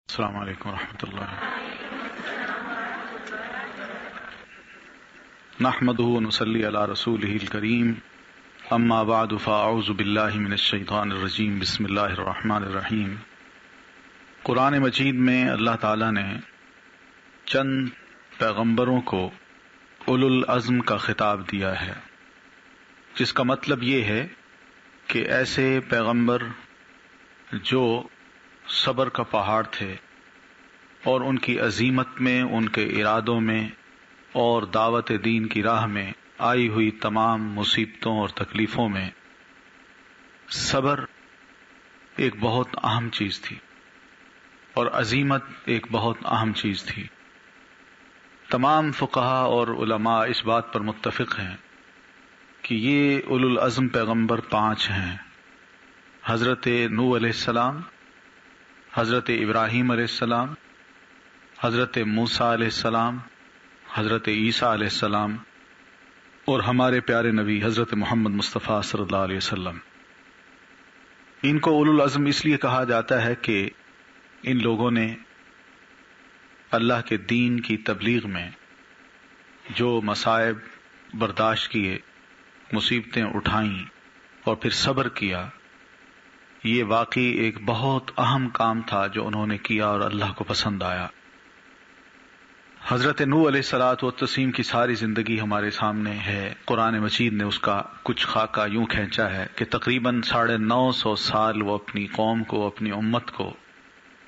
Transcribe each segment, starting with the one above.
السلام علیکم ورحمۃ اللہ. نحمده ونصلي على رسوله الكريم. اما بعد فاعوذ باللہ من الشیطان الرجیم. بسم اللہ الرحمن الرحیم. قرآن مجید میں اللہ تعالیٰ نے چند پیغمبروں کو اولو العزم کا خطاب دیا ہے، جس کا مطلب یہ ہے کہ ایسے پیغمبر جو صبر کا پہاڑ تھے اور ان کی عزیمت میں، ان کے ارادوں میں اور دعوت دین کی راہ میں آئی ہوئی تمام مصیبتوں اور تکلیفوں میں صبر ایک بہت اہم چیز تھی اور عزیمت ایک بہت اہم چیز تھی. تمام فقہا اور علماء اس بات پر متفق ہیں کہ یہ اولو العزم پیغمبر 5 ہیں: حضرت نوح علیہ السلام، حضرت ابراہیم علیہ السلام، حضرت موسیٰ علیہ السلام، حضرت عیسیٰ علیہ السلام اور ہمارے پیارے نبی حضرت محمد مصطفیٰ صلی اللہ علیہ وسلم. ان کو اولو العزم اس لیے کہا جاتا ہے کہ ان لوگوں نے اللہ کے دین کی تبلیغ میں جو مصائب برداشت کیے، مصیبتیں اٹھائیں اور پھر صبر کیا، یہ واقعی ایک بہت اہم کام تھا جو انہوں نے کیا اور اللہ کو پسند آیا. حضرت نوح علیہ الصلوۃ والتسلیم کی ساری زندگی ہمارے سامنے ہے. قرآن مجید نے اس کا کچھ خاکہ یوں کھینچا ہے کہ تقریباً 950 سال وہ اپنی قوم کو، اپنی امت کو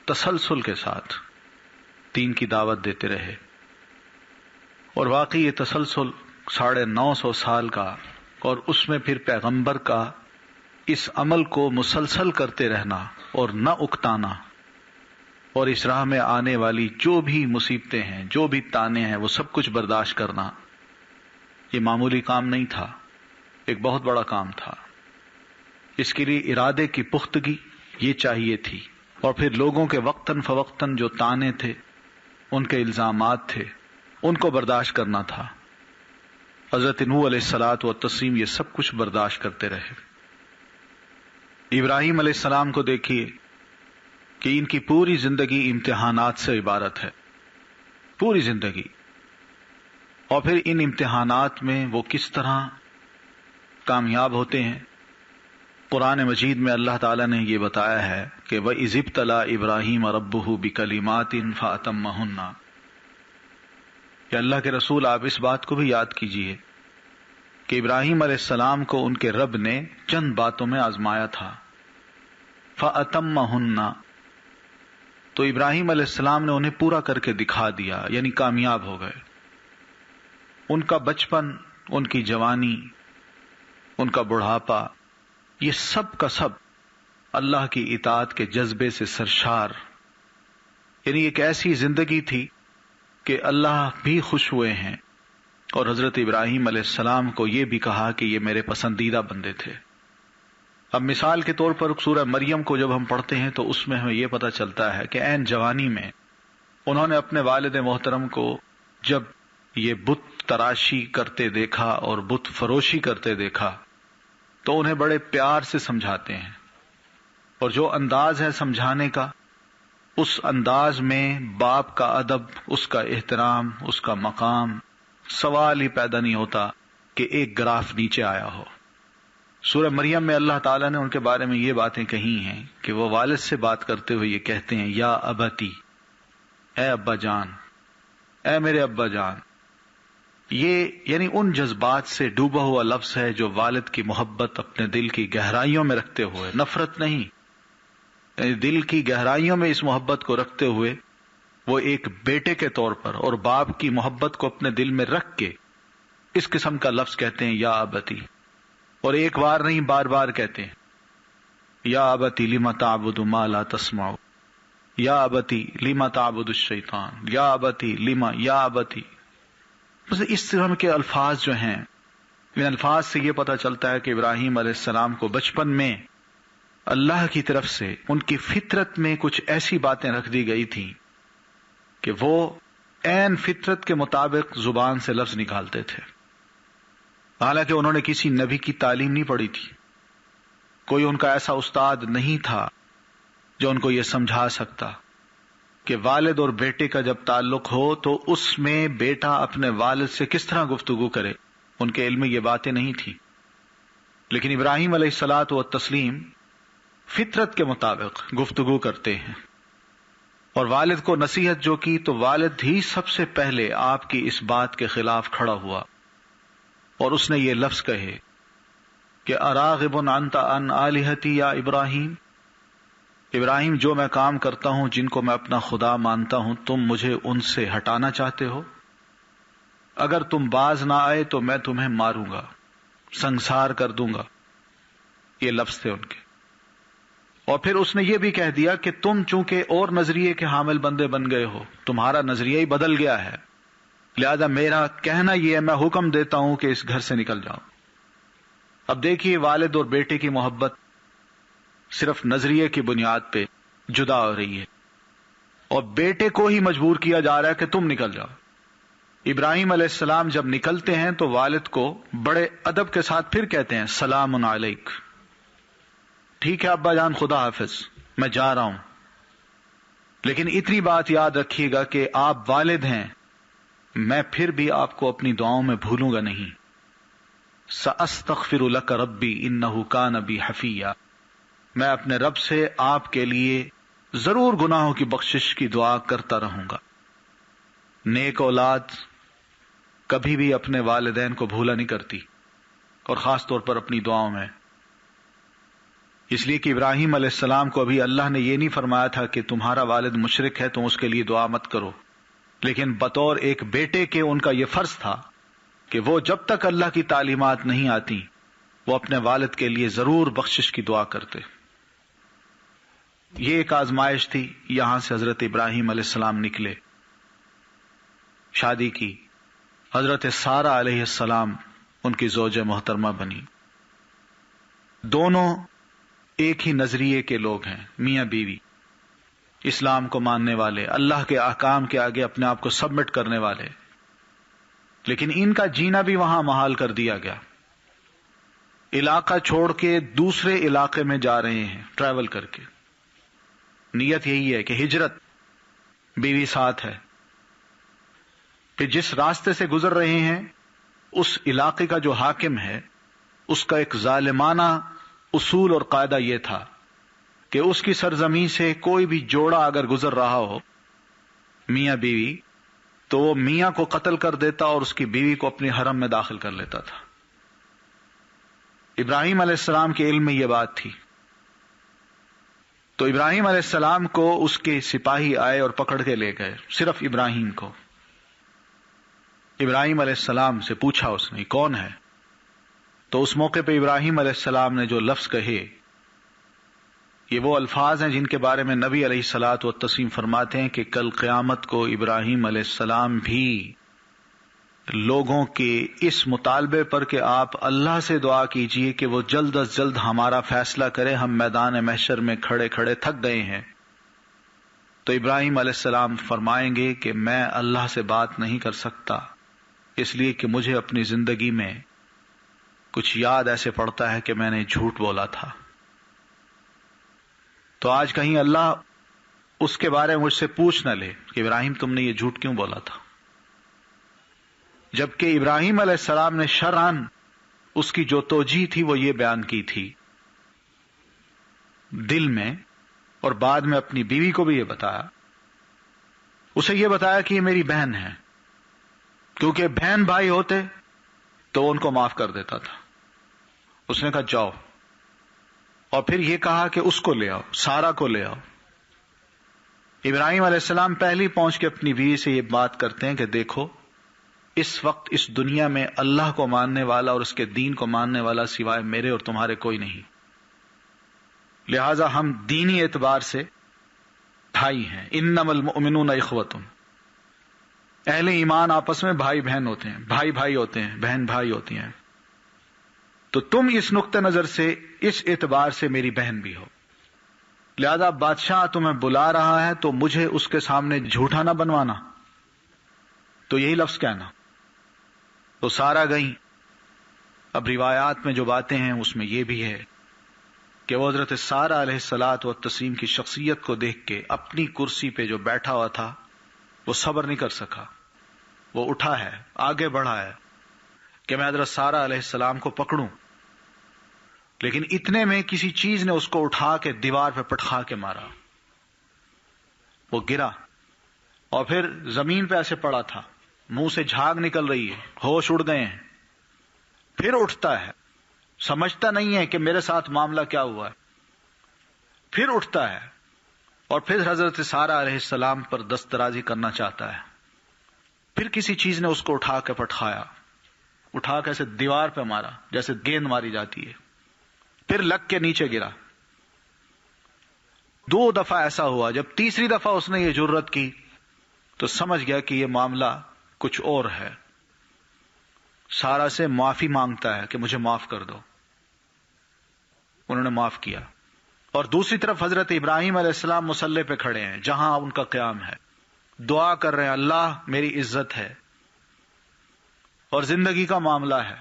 تسلسل کے ساتھ دین کی دعوت دیتے رہے. اور واقعی یہ تسلسل 950 سال کا اور اس میں پھر پیغمبر کا اس عمل کو مسلسل کرتے رہنا اور نہ اکتانا، اور اس راہ میں آنے والی جو بھی مصیبتیں ہیں، جو بھی تانے ہیں، وہ سب کچھ برداشت کرنا، یہ معمولی کام نہیں تھا، ایک بہت بڑا کام تھا. اس کے لیے ارادے کی پختگی یہ چاہیے تھی، اور پھر لوگوں کے وقتاً فوقتاً جو تانے تھے، ان کے الزامات تھے، ان کو برداشت کرنا تھا. حضرت نوح علیہ الصلوۃ والتسلیم یہ سب کچھ برداشت کرتے رہے. ابراہیم علیہ السلام کو دیکھیے کہ ان کی پوری زندگی امتحانات سے عبارت ہے، پوری زندگی. اور پھر ان امتحانات میں وہ کس طرح کامیاب ہوتے ہیں. قرآن مجید میں اللہ تعالیٰ نے یہ بتایا ہے کہ وَإِذِ ابْتَلَىٰ إِبْرَاهِيمَ رَبُّهُ بِكَلِمَاتٍ فَأَتَمَّهُنَّ. کہ اللہ کے رسول آپ اس بات کو بھی یاد کیجئے کہ ابراہیم علیہ السلام کو ان کے رب نے چند باتوں میں آزمایا تھا. فَأَتَمَّهُنَّ، تو ابراہیم علیہ السلام نے انہیں پورا کر کے دکھا دیا، یعنی کامیاب ہو گئے. ان کا بچپن، ان کی جوانی، ان کا بڑھاپا، یہ سب کا سب اللہ کی اطاعت کے جذبے سے سرشار، یعنی ایک ایسی زندگی تھی کہ اللہ بھی خوش ہوئے ہیں. اور حضرت ابراہیم علیہ السلام کو یہ بھی کہا کہ یہ میرے پسندیدہ بندے تھے. اب مثال کے طور پر سورہ مریم کو جب ہم پڑھتے ہیں تو اس میں ہمیں یہ پتہ چلتا ہے کہ عین جوانی میں انہوں نے اپنے والد محترم کو جب یہ بت تراشی کرتے دیکھا اور بت فروشی کرتے دیکھا تو انہیں بڑے پیار سے سمجھاتے ہیں. اور جو انداز ہے سمجھانے کا، اس انداز میں باپ کا ادب، اس کا احترام، اس کا مقام، سوال ہی پیدا نہیں ہوتا کہ ایک گراف نیچے آیا ہو. سورہ مریم میں اللہ تعالیٰ نے ان کے بارے میں یہ باتیں کہی ہیں کہ وہ والد سے بات کرتے ہوئے یہ کہتے ہیں، یا ابتی، اے ابا جان، اے میرے ابا جان. یہ یعنی ان جذبات سے ڈوبا ہوا لفظ ہے جو والد کی محبت اپنے دل کی گہرائیوں میں رکھتے ہوئے، نفرت نہیں، یعنی دل کی گہرائیوں میں اس محبت کو رکھتے ہوئے وہ ایک بیٹے کے طور پر اور باپ کی محبت کو اپنے دل میں رکھ کے اس قسم کا لفظ کہتے ہیں، یا ابتی. اور ایک بار نہیں، بار بار کہتے ہیں، یا ابتی لم تعبد ما لا تسمع، یا ابتی لم تعبد الشیطان، یا ابتی لم، یا ابتی. بس اس طرح کے الفاظ جو ہیں، ان الفاظ سے یہ پتہ چلتا ہے کہ ابراہیم علیہ السلام کو بچپن میں اللہ کی طرف سے ان کی فطرت میں کچھ ایسی باتیں رکھ دی گئی تھیں کہ وہ عین فطرت کے مطابق زبان سے لفظ نکالتے تھے. حالانکہ انہوں نے کسی نبی کی تعلیم نہیں پڑھی تھی، کوئی ان کا ایسا استاد نہیں تھا جو ان کو یہ سمجھا سکتا. کہ والد اور بیٹے کا جب تعلق ہو تو اس میں بیٹا اپنے والد سے کس طرح گفتگو کرے، ان کے علم میں یہ باتیں نہیں تھیں، لیکن ابراہیم علیہ الصلاۃ والتسلیم فطرت کے مطابق گفتگو کرتے ہیں، اور والد کو نصیحت جو کی تو والد ہی سب سے پہلے آپ کی اس بات کے خلاف کھڑا ہوا اور اس نے یہ لفظ کہے کہ اراغب انت عن آلہتی یا ابراہیم، ابراہیم جو میں کام کرتا ہوں جن کو میں اپنا خدا مانتا ہوں تم مجھے ان سے ہٹانا چاہتے ہو؟ اگر تم باز نہ آئے تو میں تمہیں ماروں گا، سنسار کر دوں گا۔ یہ لفظ تھے ان کے۔ اور پھر اس نے یہ بھی کہہ دیا کہ تم چونکہ اور نظریے کے حامل بندے بن گئے ہو، تمہارا نظریہ ہی بدل گیا ہے، لہذا میرا کہنا یہ ہے، میں حکم دیتا ہوں کہ اس گھر سے نکل جاؤ۔ اب دیکھیے والد اور بیٹے کی محبت صرف نظریے کی بنیاد پہ جدا ہو رہی ہے، اور بیٹے کو ہی مجبور کیا جا رہا ہے کہ تم نکل جاؤ۔ ابراہیم علیہ السلام جب نکلتے ہیں تو والد کو بڑے ادب کے ساتھ پھر کہتے ہیں سلام علیک، ٹھیک ہے ابا جان، خدا حافظ، میں جا رہا ہوں، لیکن اتنی بات یاد رکھیے گا کہ آپ والد ہیں، میں پھر بھی آپ کو اپنی دعاؤں میں بھولوں گا نہیں۔ سأستغفر لک ربی انہ کان بی حفیہ، میں اپنے رب سے آپ کے لیے ضرور گناہوں کی بخشش کی دعا کرتا رہوں گا۔ نیک اولاد کبھی بھی اپنے والدین کو بھولا نہیں کرتی، اور خاص طور پر اپنی دعاؤں میں، اس لیے کہ ابراہیم علیہ السلام کو ابھی اللہ نے یہ نہیں فرمایا تھا کہ تمہارا والد مشرک ہے تم اس کے لیے دعا مت کرو، لیکن بطور ایک بیٹے کے ان کا یہ فرض تھا کہ وہ جب تک اللہ کی تعلیمات نہیں آتی وہ اپنے والد کے لیے ضرور بخشش کی دعا کرتے۔ یہ ایک آزمائش تھی، یہاں سے حضرت ابراہیم علیہ السلام نکلے، شادی کی، حضرت سارہ علیہ السلام ان کی زوج محترمہ بنی۔ دونوں ایک ہی نظریے کے لوگ ہیں، میاں بیوی، اسلام کو ماننے والے، اللہ کے احکام کے آگے اپنے آپ کو سبمٹ کرنے والے، لیکن ان کا جینا بھی وہاں محال کر دیا گیا۔ علاقہ چھوڑ کے دوسرے علاقے میں جا رہے ہیں ٹریول کر کے، نیت یہی ہے کہ ہجرت، بیوی ساتھ ہے، کہ جس راستے سے گزر رہے ہیں اس علاقے کا جو حاکم ہے اس کا ایک ظالمانہ اصول اور قاعدہ یہ تھا کہ اس کی سرزمین سے کوئی بھی جوڑا اگر گزر رہا ہو میاں بیوی تو وہ میاں کو قتل کر دیتا اور اس کی بیوی کو اپنے حرم میں داخل کر لیتا تھا۔ ابراہیم علیہ السلام کے علم میں یہ بات تھی، تو ابراہیم علیہ السلام کو اس کے سپاہی آئے اور پکڑ کے لے گئے، صرف ابراہیم کو۔ ابراہیم علیہ السلام سے پوچھا اس نے کون ہے، تو اس موقع پہ ابراہیم علیہ السلام نے جو لفظ کہے، یہ وہ الفاظ ہیں جن کے بارے میں نبی علیہ الصلاۃ والتسلیم فرماتے ہیں کہ کل قیامت کو ابراہیم علیہ السلام بھی لوگوں کے اس مطالبے پر کہ آپ اللہ سے دعا کیجئے کہ وہ جلد از جلد ہمارا فیصلہ کرے، ہم میدان محشر میں کھڑے کھڑے تھک گئے ہیں، تو ابراہیم علیہ السلام فرمائیں گے کہ میں اللہ سے بات نہیں کر سکتا، اس لیے کہ مجھے اپنی زندگی میں کچھ یاد ایسے پڑتا ہے کہ میں نے جھوٹ بولا تھا۔ تو آج کہیں اللہ اس کے بارے میں مجھ سے پوچھ نہ لے کہ ابراہیم تم نے یہ جھوٹ کیوں بولا تھا، جبکہ ابراہیم علیہ السلام نے شرعاً اس کی جو توجیہ تھی وہ یہ بیان کی تھی دل میں، اور بعد میں اپنی بیوی کو بھی یہ بتایا، اسے یہ بتایا کہ یہ میری بہن ہے، کیونکہ بہن بھائی ہوتے تو ان کو معاف کر دیتا تھا۔ اس نے کہا جاؤ، اور پھر یہ کہا کہ اس کو لے آؤ، سارہ کو لے آؤ۔ ابراہیم علیہ السلام پہلی پہنچ کے اپنی بیوی سے یہ بات کرتے ہیں کہ دیکھو اس وقت اس دنیا میں اللہ کو ماننے والا اور اس کے دین کو ماننے والا سوائے میرے اور تمہارے کوئی نہیں، لہذا ہم دینی اعتبار سے بھائی ہیں، انما المؤمنون اخوۃ، اہل ایمان آپس میں بھائی بہن ہوتے ہیں، بھائی بھائی ہوتے ہیں، بہن بھائی ہوتی ہیں، تو تم اس نقطہ نظر سے اس اعتبار سے میری بہن بھی ہو، لہذا بادشاہ تمہیں بلا رہا ہے تو مجھے اس کے سامنے جھوٹا نہ بنوانا، تو یہی لفظ کہنا۔ تو سارا گئیں۔ اب روایات میں جو باتیں ہیں اس میں یہ بھی ہے کہ وہ حضرت سارہ علیہ الصلاۃ والتسلیم کی شخصیت کو دیکھ کے اپنی کرسی پہ جو بیٹھا ہوا تھا وہ صبر نہیں کر سکا. وہ اٹھا ہے, آگے بڑھا ہے کہ میں حضرت سارہ علیہ السلام کو پکڑوں, لیکن اتنے میں کسی چیز نے اس کو اٹھا کے دیوار پہ پٹخا کے مارا. وہ گرا اور پھر زمین پہ ایسے پڑا تھا, منہ سے جھاگ نکل رہی ہے, ہوش اڑ گئے ہیں. پھر اٹھتا ہے, سمجھتا نہیں ہے کہ میرے ساتھ معاملہ کیا ہوا ہے. پھر اٹھتا ہے اور پھر حضرت سارہ علیہ السلام پر دست درازی کرنا چاہتا ہے. پھر کسی چیز نے اس کو اٹھا کے پٹخایا, اٹھا کے ایسے دیوار پہ مارا جیسے گیند ماری جاتی ہے. پھر لگ کے نیچے گرا. 2 دفعہ ایسا ہوا. جب تیسری دفعہ اس نے یہ جرت کی تو سمجھ گیا کہ یہ معاملہ کچھ اور ہے. سارہ سے معافی مانگتا ہے کہ مجھے معاف کر دو. انہوں نے معاف کیا. اور دوسری طرف حضرت ابراہیم علیہ السلام مصلی پہ کھڑے ہیں جہاں ان کا قیام ہے, دعا کر رہے ہیں اللہ میری عزت ہے اور زندگی کا معاملہ ہے,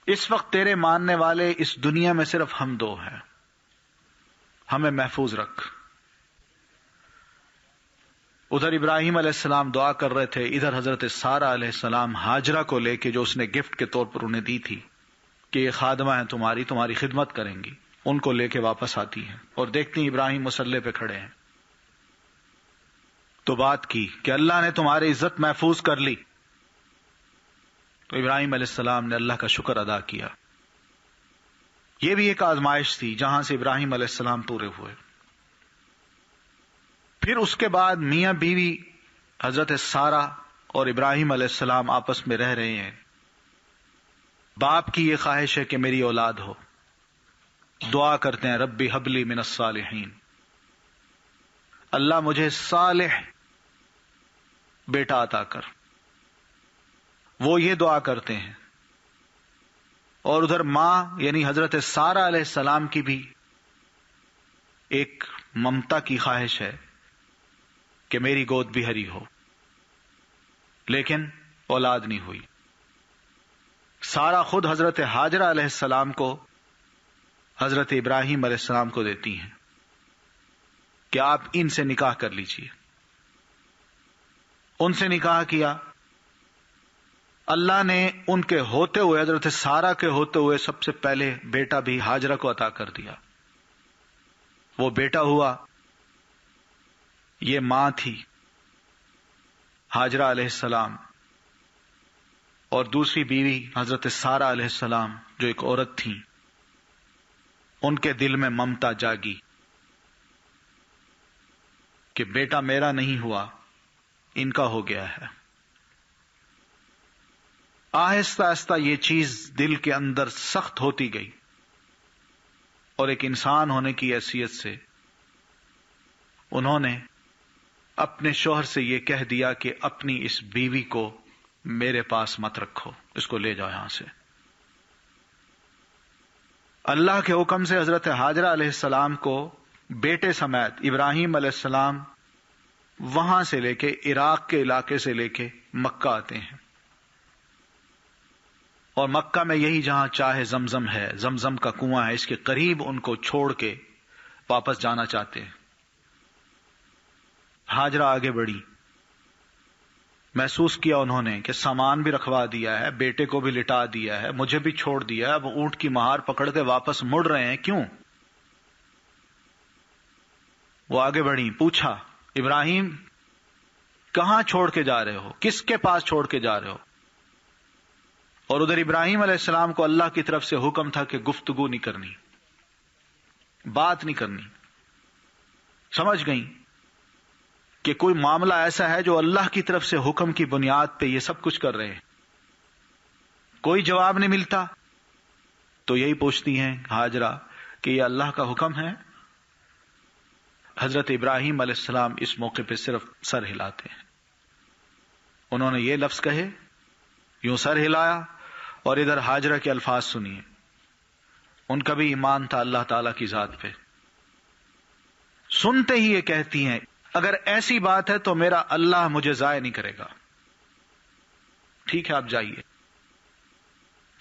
اس وقت تیرے ماننے والے اس دنیا میں صرف ہم 2 ہیں, ہمیں محفوظ رکھ. ادھر ابراہیم علیہ السلام دعا کر رہے تھے, ادھر حضرت سارہ علیہ السلام ہاجرہ کو لے کے جو اس نے گفٹ کے طور پر انہیں دی تھی کہ یہ خادمہ ہیں تمہاری خدمت کریں گی, ان کو لے کے واپس آتی ہیں اور دیکھتی ہیں ابراہیم مصلی پہ کھڑے ہیں. تو بات کی کہ اللہ نے تمہاری عزت محفوظ کر لی. تو ابراہیم علیہ السلام نے اللہ کا شکر ادا کیا. یہ بھی ایک آزمائش تھی جہاں سے ابراہیم علیہ السلام پورے ہوئے. پھر اس کے بعد میاں بیوی حضرت سارہ اور ابراہیم علیہ السلام آپس میں رہ رہے ہیں. باپ کی یہ خواہش ہے کہ میری اولاد ہو. دعا کرتے ہیں ربی حبلی من الصالحین, اللہ مجھے صالح بیٹا عطا کر. وہ یہ دعا کرتے ہیں. اور ادھر ماں یعنی حضرت سارہ علیہ السلام کی بھی ایک ممتا کی خواہش ہے کہ میری گود بھی ہری ہو, لیکن اولاد نہیں ہوئی. سارہ خود حضرت ہاجرہ علیہ السلام کو حضرت ابراہیم علیہ السلام کو دیتی ہیں کہ آپ ان سے نکاح کر لیجئے. ان سے نکاح کیا. اللہ نے ان کے ہوتے ہوئے, حضرت سارہ کے ہوتے ہوئے سب سے پہلے بیٹا بھی ہاجرہ کو عطا کر دیا. وہ بیٹا ہوا, یہ ماں تھی ہاجرہ علیہ السلام, اور دوسری بیوی حضرت سارہ علیہ السلام جو ایک عورت تھی, ان کے دل میں ممتا جاگی کہ بیٹا میرا نہیں ہوا, ان کا ہو گیا ہے. آہستہ آہستہ یہ چیز دل کے اندر سخت ہوتی گئی, اور ایک انسان ہونے کی حیثیت سے انہوں نے اپنے شوہر سے یہ کہہ دیا کہ اپنی اس بیوی کو میرے پاس مت رکھو, اس کو لے جاؤ یہاں سے. اللہ کے حکم سے حضرت ہاجرہ علیہ السلام کو بیٹے سمیت ابراہیم علیہ السلام وہاں سے لے کے عراق کے علاقے سے لے کے مکہ آتے ہیں. اور مکہ میں یہی جہاں چاہے زمزم ہے, زمزم کا کنواں ہے, اس کے قریب ان کو چھوڑ کے واپس جانا چاہتے ہیں. ہاجرہ آگے بڑھی. محسوس کیا انہوں نے کہ سامان بھی رکھوا دیا ہے, بیٹے کو بھی لٹا دیا ہے, مجھے بھی چھوڑ دیا ہے, اب اونٹ کی مہار پکڑ کے واپس مڑ رہے ہیں, کیوں؟ وہ آگے بڑھی. پوچھا ابراہیم کہاں چھوڑ کے جا رہے ہو, کس کے پاس چھوڑ کے جا رہے ہو؟ اور ادھر ابراہیم علیہ السلام کو اللہ کی طرف سے حکم تھا کہ گفتگو نہیں کرنی, بات نہیں کرنی. سمجھ گئیں کہ کوئی معاملہ ایسا ہے جو اللہ کی طرف سے حکم کی بنیاد پہ یہ سب کچھ کر رہے ہیں. کوئی جواب نہیں ملتا تو یہی پوچھتی ہیں ہاجرہ کہ یہ اللہ کا حکم ہے. حضرت ابراہیم علیہ السلام اس موقع پہ صرف سر ہلاتے ہیں. انہوں نے یہ لفظ کہے, یوں سر ہلایا, اور ادھر ہاجرہ کے الفاظ سنیے. ان کا بھی ایمان تھا اللہ تعالی کی ذات پہ. سنتے ہی یہ کہتی ہیں اگر ایسی بات ہے تو میرا اللہ مجھے ضائع نہیں کرے گا. ٹھیک ہے آپ جائیے.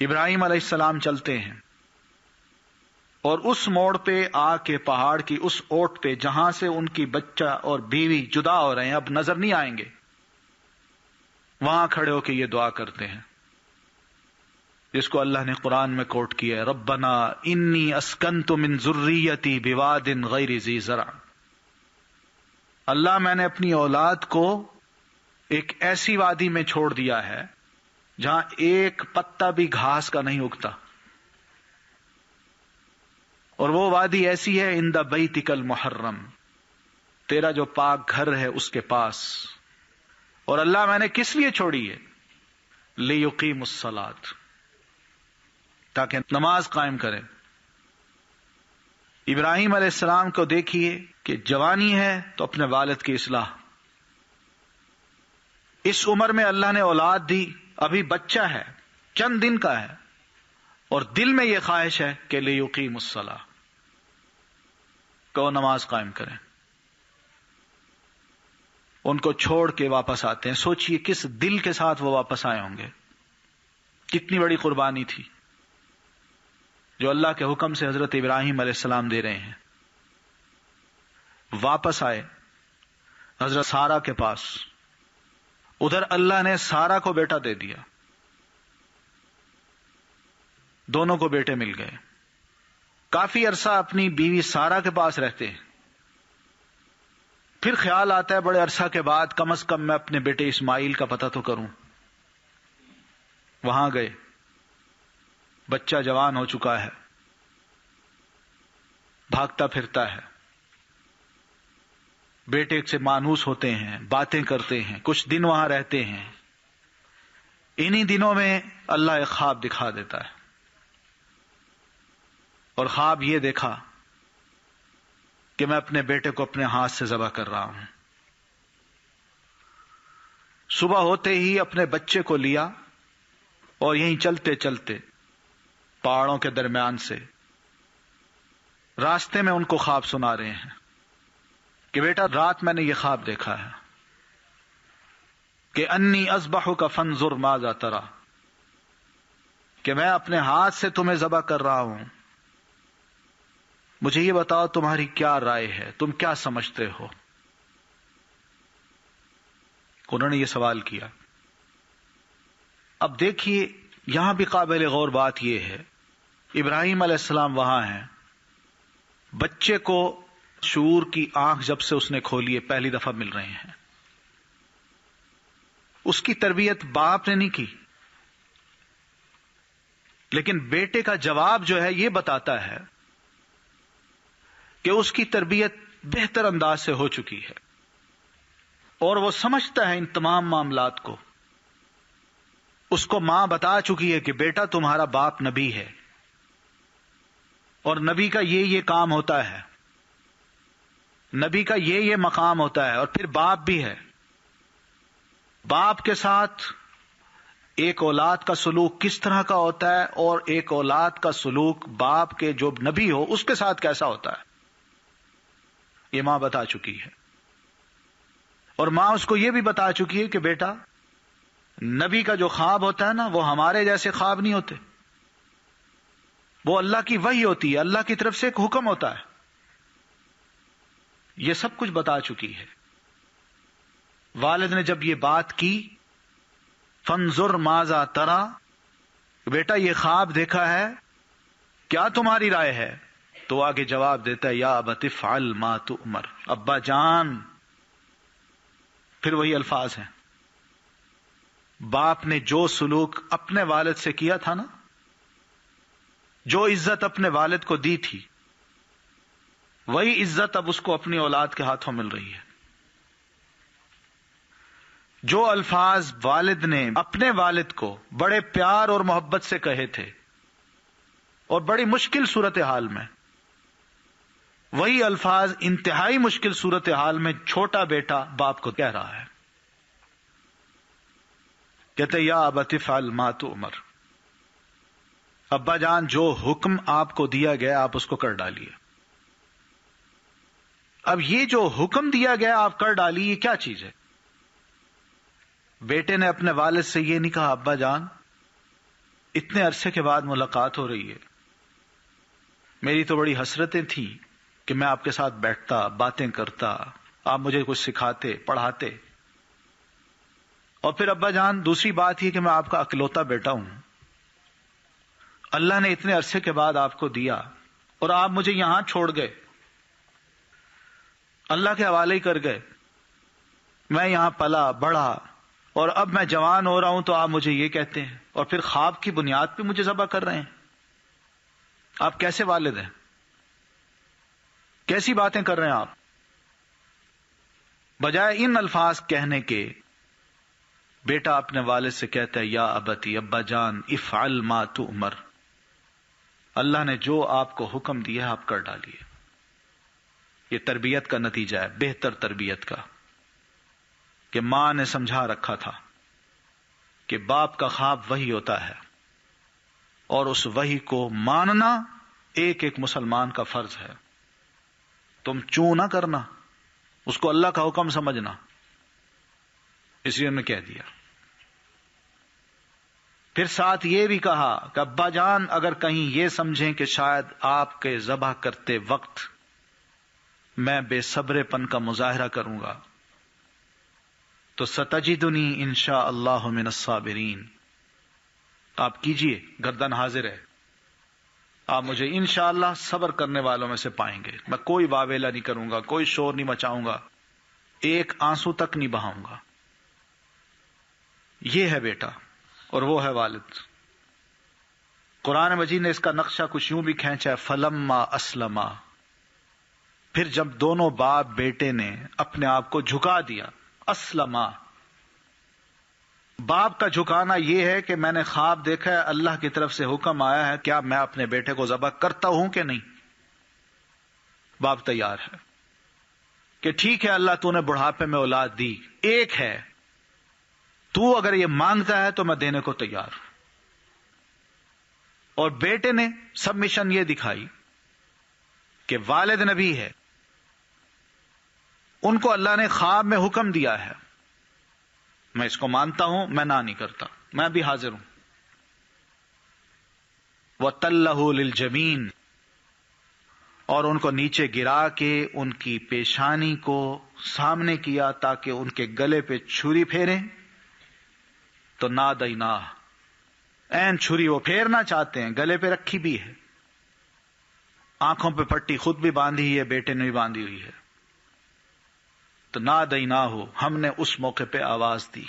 ابراہیم علیہ السلام چلتے ہیں اور اس موڑ پہ آ کے پہاڑ کی اس اوٹ پہ جہاں سے ان کی بچہ اور بیوی جدا ہو رہے ہیں، اب نظر نہیں آئیں گے، وہاں کھڑے ہو کے یہ دعا کرتے ہیں جس کو اللہ نے قرآن میں کوٹ کیا ہے، ربنا انی اسکنت من ذریتی بواد غیر ذی زرع، اللہ میں نے اپنی اولاد کو ایک ایسی وادی میں چھوڑ دیا ہے جہاں ایک پتا بھی گھاس کا نہیں اگتا، اور وہ وادی ایسی ہے عند بیتک المحرم، تیرا جو پاک گھر ہے اس کے پاس، اور اللہ میں نے کس لیے چھوڑی ہے، لیقیموا الصلاۃ، تاکہ نماز قائم کریں۔ ابراہیم علیہ السلام کو دیکھیے کہ جوانی ہے تو اپنے والد کی اصلاح، اس عمر میں اللہ نے اولاد دی، ابھی بچہ ہے، چند دن کا ہے، اور دل میں یہ خواہش ہے کہ لیقیموا الصلاۃ، کہ وہ نماز قائم کریں۔ ان کو چھوڑ کے واپس آتے ہیں، سوچئے کس دل کے ساتھ وہ واپس آئے ہوں گے، کتنی بڑی قربانی تھی جو اللہ کے حکم سے حضرت ابراہیم علیہ السلام دے رہے ہیں۔ واپس آئے حضرت سارہ کے پاس، ادھر اللہ نے سارہ کو بیٹا دے دیا، دونوں کو بیٹے مل گئے، کافی عرصہ اپنی بیوی سارہ کے پاس رہتے ہیں، پھر خیال آتا ہے بڑے عرصہ کے بعد کم از کم میں اپنے بیٹے اسماعیل کا پتہ تو کروں، وہاں گئے، بچہ جوان ہو چکا ہے، بھاگتا پھرتا ہے، بیٹے سے مانوس ہوتے ہیں، باتیں کرتے ہیں، کچھ دن وہاں رہتے ہیں، انہی دنوں میں اللہ ایک خواب دکھا دیتا ہے، اور خواب یہ دیکھا کہ میں اپنے بیٹے کو اپنے ہاتھ سے ذبح کر رہا ہوں۔ صبح ہوتے ہی اپنے بچے کو لیا اور یہیں چلتے چلتے پہاڑوں کے درمیان سے راستے میں ان کو خواب سنا رہے ہیں کہ بیٹا رات میں نے یہ خواب دیکھا ہے کہ انی اذبحک فانظر ماذا تری، کہ میں اپنے ہاتھ سے تمہیں ذبح کر رہا ہوں، مجھے یہ بتاؤ تمہاری کیا رائے ہے، تم کیا سمجھتے ہو؟ انہوں نے یہ سوال کیا۔ اب دیکھیے یہاں بھی قابل غور بات یہ ہے، ابراہیم علیہ السلام وہاں ہیں، بچے کو شعور کی آنکھ جب سے اس نے کھولی ہے پہلی دفعہ مل رہے ہیں، اس کی تربیت باپ نے نہیں کی، لیکن بیٹے کا جواب جو ہے یہ بتاتا ہے کہ اس کی تربیت بہتر انداز سے ہو چکی ہے، اور وہ سمجھتا ہے ان تمام معاملات کو، اس کو ماں بتا چکی ہے کہ بیٹا تمہارا باپ نبی ہے، اور نبی کا یہ کام ہوتا ہے، نبی کا یہ مقام ہوتا ہے، اور پھر باپ بھی ہے، باپ کے ساتھ ایک اولاد کا سلوک کس طرح کا ہوتا ہے، اور ایک اولاد کا سلوک باپ کے جو نبی ہو اس کے ساتھ کیسا ہوتا ہے، یہ ماں بتا چکی ہے۔ اور ماں اس کو یہ بھی بتا چکی ہے کہ بیٹا نبی کا جو خواب ہوتا ہے نا وہ ہمارے جیسے خواب نہیں ہوتے، وہ اللہ کی وحی ہوتی ہے، اللہ کی طرف سے ایک حکم ہوتا ہے، یہ سب کچھ بتا چکی ہے۔ والد نے جب یہ بات کی فانظر ماذا تری، بیٹا یہ خواب دیکھا ہے، کیا تمہاری رائے ہے؟ تو آگے جواب دیتا ہے یا ابت افعل ما تؤمر، ابا جان، پھر وہی الفاظ ہیں، باپ نے جو سلوک اپنے والد سے کیا تھا نا، جو عزت اپنے والد کو دی تھی، وہی عزت اب اس کو اپنی اولاد کے ہاتھوں مل رہی ہے۔ جو الفاظ والد نے اپنے والد کو بڑے پیار اور محبت سے کہے تھے اور بڑی مشکل صورتحال میں، وہی الفاظ انتہائی مشکل صورتحال میں چھوٹا بیٹا باپ کو کہہ رہا ہے، کہتے یا ابت افعل ما تؤمر، ابا جان جو حکم آپ کو دیا گیا آپ اس کو کر ڈالیے۔ اب یہ جو حکم دیا گیا آپ کر ڈالیے، یہ کیا چیز ہے؟ بیٹے نے اپنے والد سے یہ نہیں کہا ابا جان اتنے عرصے کے بعد ملاقات ہو رہی ہے، میری تو بڑی حسرتیں تھیں کہ میں آپ کے ساتھ بیٹھتا، باتیں کرتا، آپ مجھے کچھ سکھاتے، پڑھاتے. اور پھر ابا جان دوسری بات یہ کہ میں آپ کا اکلوتا بیٹا ہوں، اللہ نے اتنے عرصے کے بعد آپ کو دیا اور آپ مجھے یہاں چھوڑ گئے، اللہ کے حوالے ہی کر گئے. میں یہاں پلا بڑھا اور اب میں جوان ہو رہا ہوں تو آپ مجھے یہ کہتے ہیں، اور پھر خواب کی بنیاد پہ مجھے ذبح کر رہے ہیں. آپ کیسے والد ہیں؟ کیسی باتیں کر رہے ہیں آپ؟ بجائے ان الفاظ کہنے کے بیٹا اپنے والد سے کہتا ہے یا ابتی، ابا جان افعل ما تؤمر، اللہ نے جو آپ کو حکم دیا ہے آپ کر ڈالیے. یہ تربیت کا نتیجہ ہے، بہتر تربیت کا، کہ ماں نے سمجھا رکھا تھا کہ باپ کا خواب وحی ہوتا ہے اور اس وحی کو ماننا ایک ایک مسلمان کا فرض ہے. تم چوں نہ کرنا، اس کو اللہ کا حکم سمجھنا. اس لیے انہوں نے کہہ دیا. پھر ساتھ یہ بھی کہا کہ ابا جان اگر کہیں یہ سمجھیں کہ شاید آپ کے ذبح کرتے وقت میں بے صبرے پن کا مظاہرہ کروں گا تو ستجدنی انشاء اللہ من الصابرین، آپ کیجئے، گردن حاضر ہے، آپ مجھے انشاءاللہ صبر کرنے والوں میں سے پائیں گے. میں کوئی واویلا نہیں کروں گا، کوئی شور نہیں مچاؤں گا، ایک آنسو تک نہیں بہاؤں گا. یہ ہے بیٹا اور وہ ہے والد. قرآن مجید نے اس کا نقشہ کچھ یوں بھی کھینچا ہے، فلما اسلما، پھر جب دونوں باپ بیٹے نے اپنے آپ کو جھکا دیا. اسلما، باپ کا جھکانا یہ ہے کہ میں نے خواب دیکھا ہے، اللہ کی طرف سے حکم آیا ہے، کیا میں اپنے بیٹے کو ذبح کرتا ہوں کہ نہیں؟ باپ تیار ہے کہ ٹھیک ہے اللہ تو نے بڑھاپے میں اولاد دی، ایک ہے، تو اگر یہ مانگتا ہے تو میں دینے کو تیار ہوں. اور بیٹے نے سبمیشن یہ دکھائی کہ والد نبی ہے، ان کو اللہ نے خواب میں حکم دیا ہے، میں اس کو مانتا ہوں، میں نہ نہیں کرتا، میں بھی حاضر ہوں. وَتَلَّهُ لِلْجَبِينِ، اور ان کو نیچے گرا کے ان کی پیشانی کو سامنے کیا تاکہ ان کے گلے پہ چھری پھیریں. تو نادیناہ، این چھری وہ پھیرنا چاہتے ہیں، گلے پہ رکھی بھی ہے، آنکھوں پہ پٹی خود بھی باندھی ہے، بیٹے نے بھی باندھی ہوئی ہے. تو نادیناہ، ہم نے اس موقع پہ آواز دی.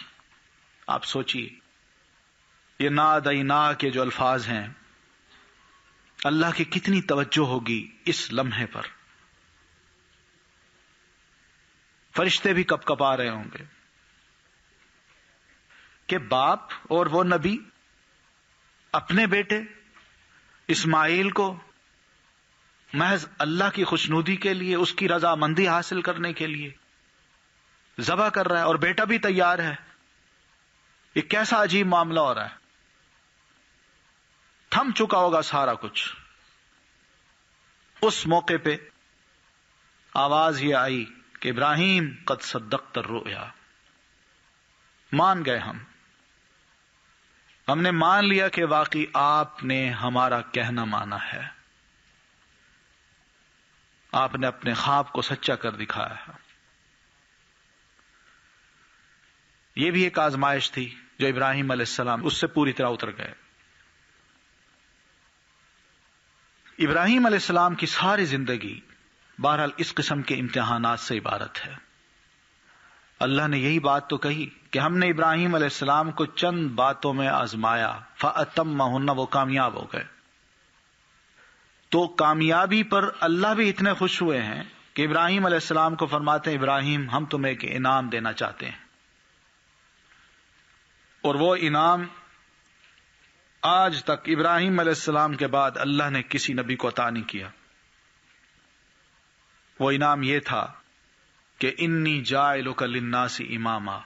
آپ سوچئے یہ نادیناہ کے جو الفاظ ہیں، اللہ کی کتنی توجہ ہوگی اس لمحے پر. فرشتے بھی کپ کپا رہے ہوں گے کہ باپ اور وہ نبی اپنے بیٹے اسماعیل کو محض اللہ کی خوشنودی کے لیے، اس کی رضامندی حاصل کرنے کے لیے ذبح کر رہا ہے، اور بیٹا بھی تیار ہے. یہ کیسا عجیب معاملہ ہو رہا ہے. تھم چکا ہوگا سارا کچھ. اس موقع پہ آواز یہ آئی کہ ابراہیم قد صدقت الرؤیا، مان گئے، ہم نے مان لیا کہ واقعی آپ نے ہمارا کہنا مانا ہے، آپ نے اپنے خواب کو سچا کر دکھایا ہے. یہ بھی ایک آزمائش تھی جو ابراہیم علیہ السلام اس سے پوری طرح اتر گئے. ابراہیم علیہ السلام کی ساری زندگی بہرحال اس قسم کے امتحانات سے عبارت ہے. اللہ نے یہی بات تو کہی کہ ہم نے ابراہیم علیہ السلام کو چند باتوں میں آزمایا، فَأَتَمَّهُنَّ، وہ کامیاب ہو گئے. تو کامیابی پر اللہ بھی اتنے خوش ہوئے ہیں کہ ابراہیم علیہ السلام کو فرماتے ہیں ابراہیم ہم تمہیں ایک انعام دینا چاہتے ہیں. اور وہ انعام آج تک ابراہیم علیہ السلام کے بعد اللہ نے کسی نبی کو عطا نہیں کیا. وہ انعام یہ تھا کہ انی جاعلک للناس اماما،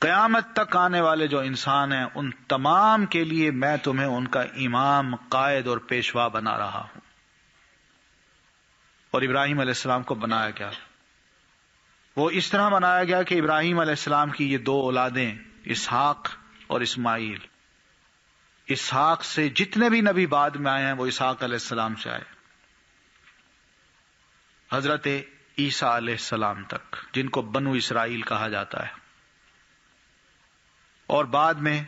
قیامت تک آنے والے جو انسان ہیں ان تمام کے لیے میں تمہیں ان کا امام، قائد اور پیشوا بنا رہا ہوں. اور ابراہیم علیہ السلام کو بنایا گیا، وہ اس طرح بنایا گیا کہ ابراہیم علیہ السلام کی یہ دو اولادیں اسحاق اور اسماعیل، اسحاق سے جتنے بھی نبی بعد میں آئے ہیں وہ اسحاق علیہ السلام سے آئے، حضرت عیسیٰ علیہ السلام تک، جن کو بنو اسرائیل کہا جاتا ہے، اور بعد میں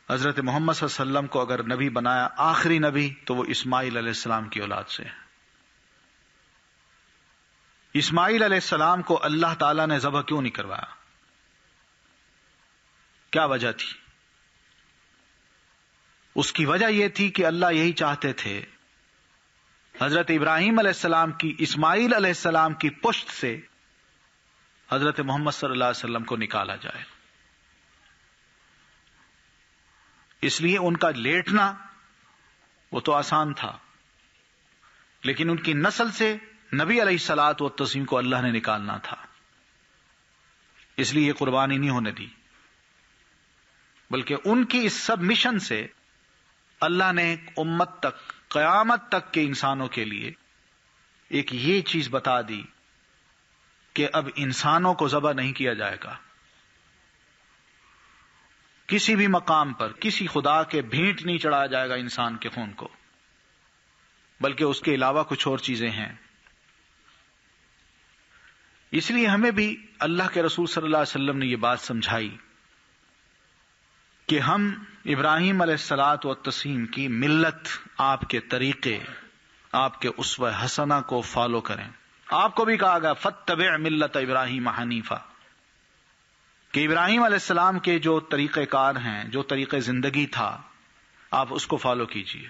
حضرت محمد صلی اللہ علیہ وسلم کو اگر نبی بنایا آخری نبی تو وہ اسماعیل علیہ السلام کی اولاد سے ہے۔ اسماعیل علیہ السلام کو اللہ تعالیٰ نے ذبح کیوں نہیں کروایا؟ کیا وجہ تھی؟ اس کی وجہ یہ تھی کہ اللہ یہی چاہتے تھے حضرت ابراہیم علیہ السلام کی اسماعیل علیہ السلام کی پشت سے حضرت محمد صلی اللہ علیہ وسلم کو نکالا جائے، اس لیے ان کا لیٹنا وہ تو آسان تھا، لیکن ان کی نسل سے نبی علیہ الصلوۃ والتسلیم کو اللہ نے نکالنا تھا، اس لیے یہ قربانی نہیں ہونے دی، بلکہ ان کی اس سب مشن سے اللہ نے امت تک، قیامت تک کے انسانوں کے لیے ایک یہ چیز بتا دی کہ اب انسانوں کو ذبح نہیں کیا جائے گا، کسی بھی مقام پر کسی خدا کے بھینٹ نہیں چڑھایا جائے گا انسان کے خون کو، بلکہ اس کے علاوہ کچھ اور چیزیں ہیں۔ اس لیے ہمیں بھی اللہ کے رسول صلی اللہ علیہ وسلم نے یہ بات سمجھائی کہ ہم ابراہیم علیہ الصلوۃ والتسلیم کی ملت، آپ کے طریقے، آپ کے اسوہ حسنہ کو فالو کریں۔ آپ کو بھی کہا گیا فاتبع ملت ابراہیم حنیفا، کہ ابراہیم علیہ السلام کے جو طریقہ کار ہیں، جو طریقہ زندگی تھا، آپ اس کو فالو کیجیے۔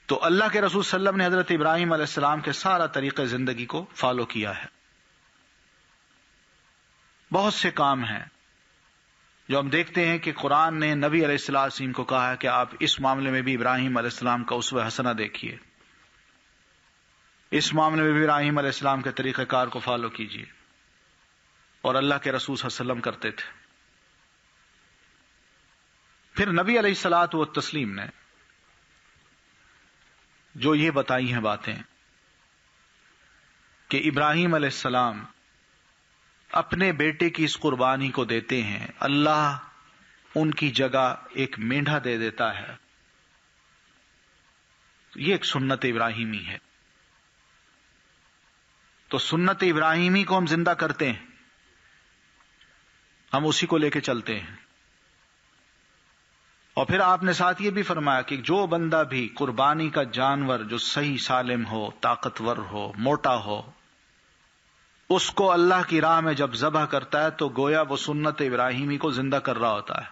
تو اللہ کے رسول صلی اللہ علیہ وسلم نے حضرت ابراہیم علیہ السلام کے سارا طریقہ زندگی کو فالو کیا ہے۔ بہت سے کام ہیں جو ہم دیکھتے ہیں کہ قرآن نے نبی علیہ السلام کو کہا ہے کہ آپ اس معاملے میں بھی ابراہیم علیہ السلام کا اسوہ حسنہ دیکھیے، اس معاملے میں بھی ابراہیم علیہ السلام کے طریقہ کار کو فالو کیجیے، اور اللہ کے رسول صلی اللہ علیہ وسلم کرتے تھے۔ پھر نبی علیہ الصلوۃ والتسلیم نے جو یہ بتائی ہیں باتیں کہ ابراہیم علیہ السلام اپنے بیٹے کی اس قربانی کو دیتے ہیں، اللہ ان کی جگہ ایک مینڈھا دے دیتا ہے، یہ ایک سنت ابراہیمی ہے۔ تو سنت ابراہیمی کو ہم زندہ کرتے ہیں، ہم اسی کو لے کے چلتے ہیں۔ اور پھر آپ نے ساتھ یہ بھی فرمایا کہ جو بندہ بھی قربانی کا جانور جو صحیح سالم ہو، طاقتور ہو، موٹا ہو، اس کو اللہ کی راہ میں جب ذبح کرتا ہے تو گویا وہ سنت ابراہیمی کو زندہ کر رہا ہوتا ہے۔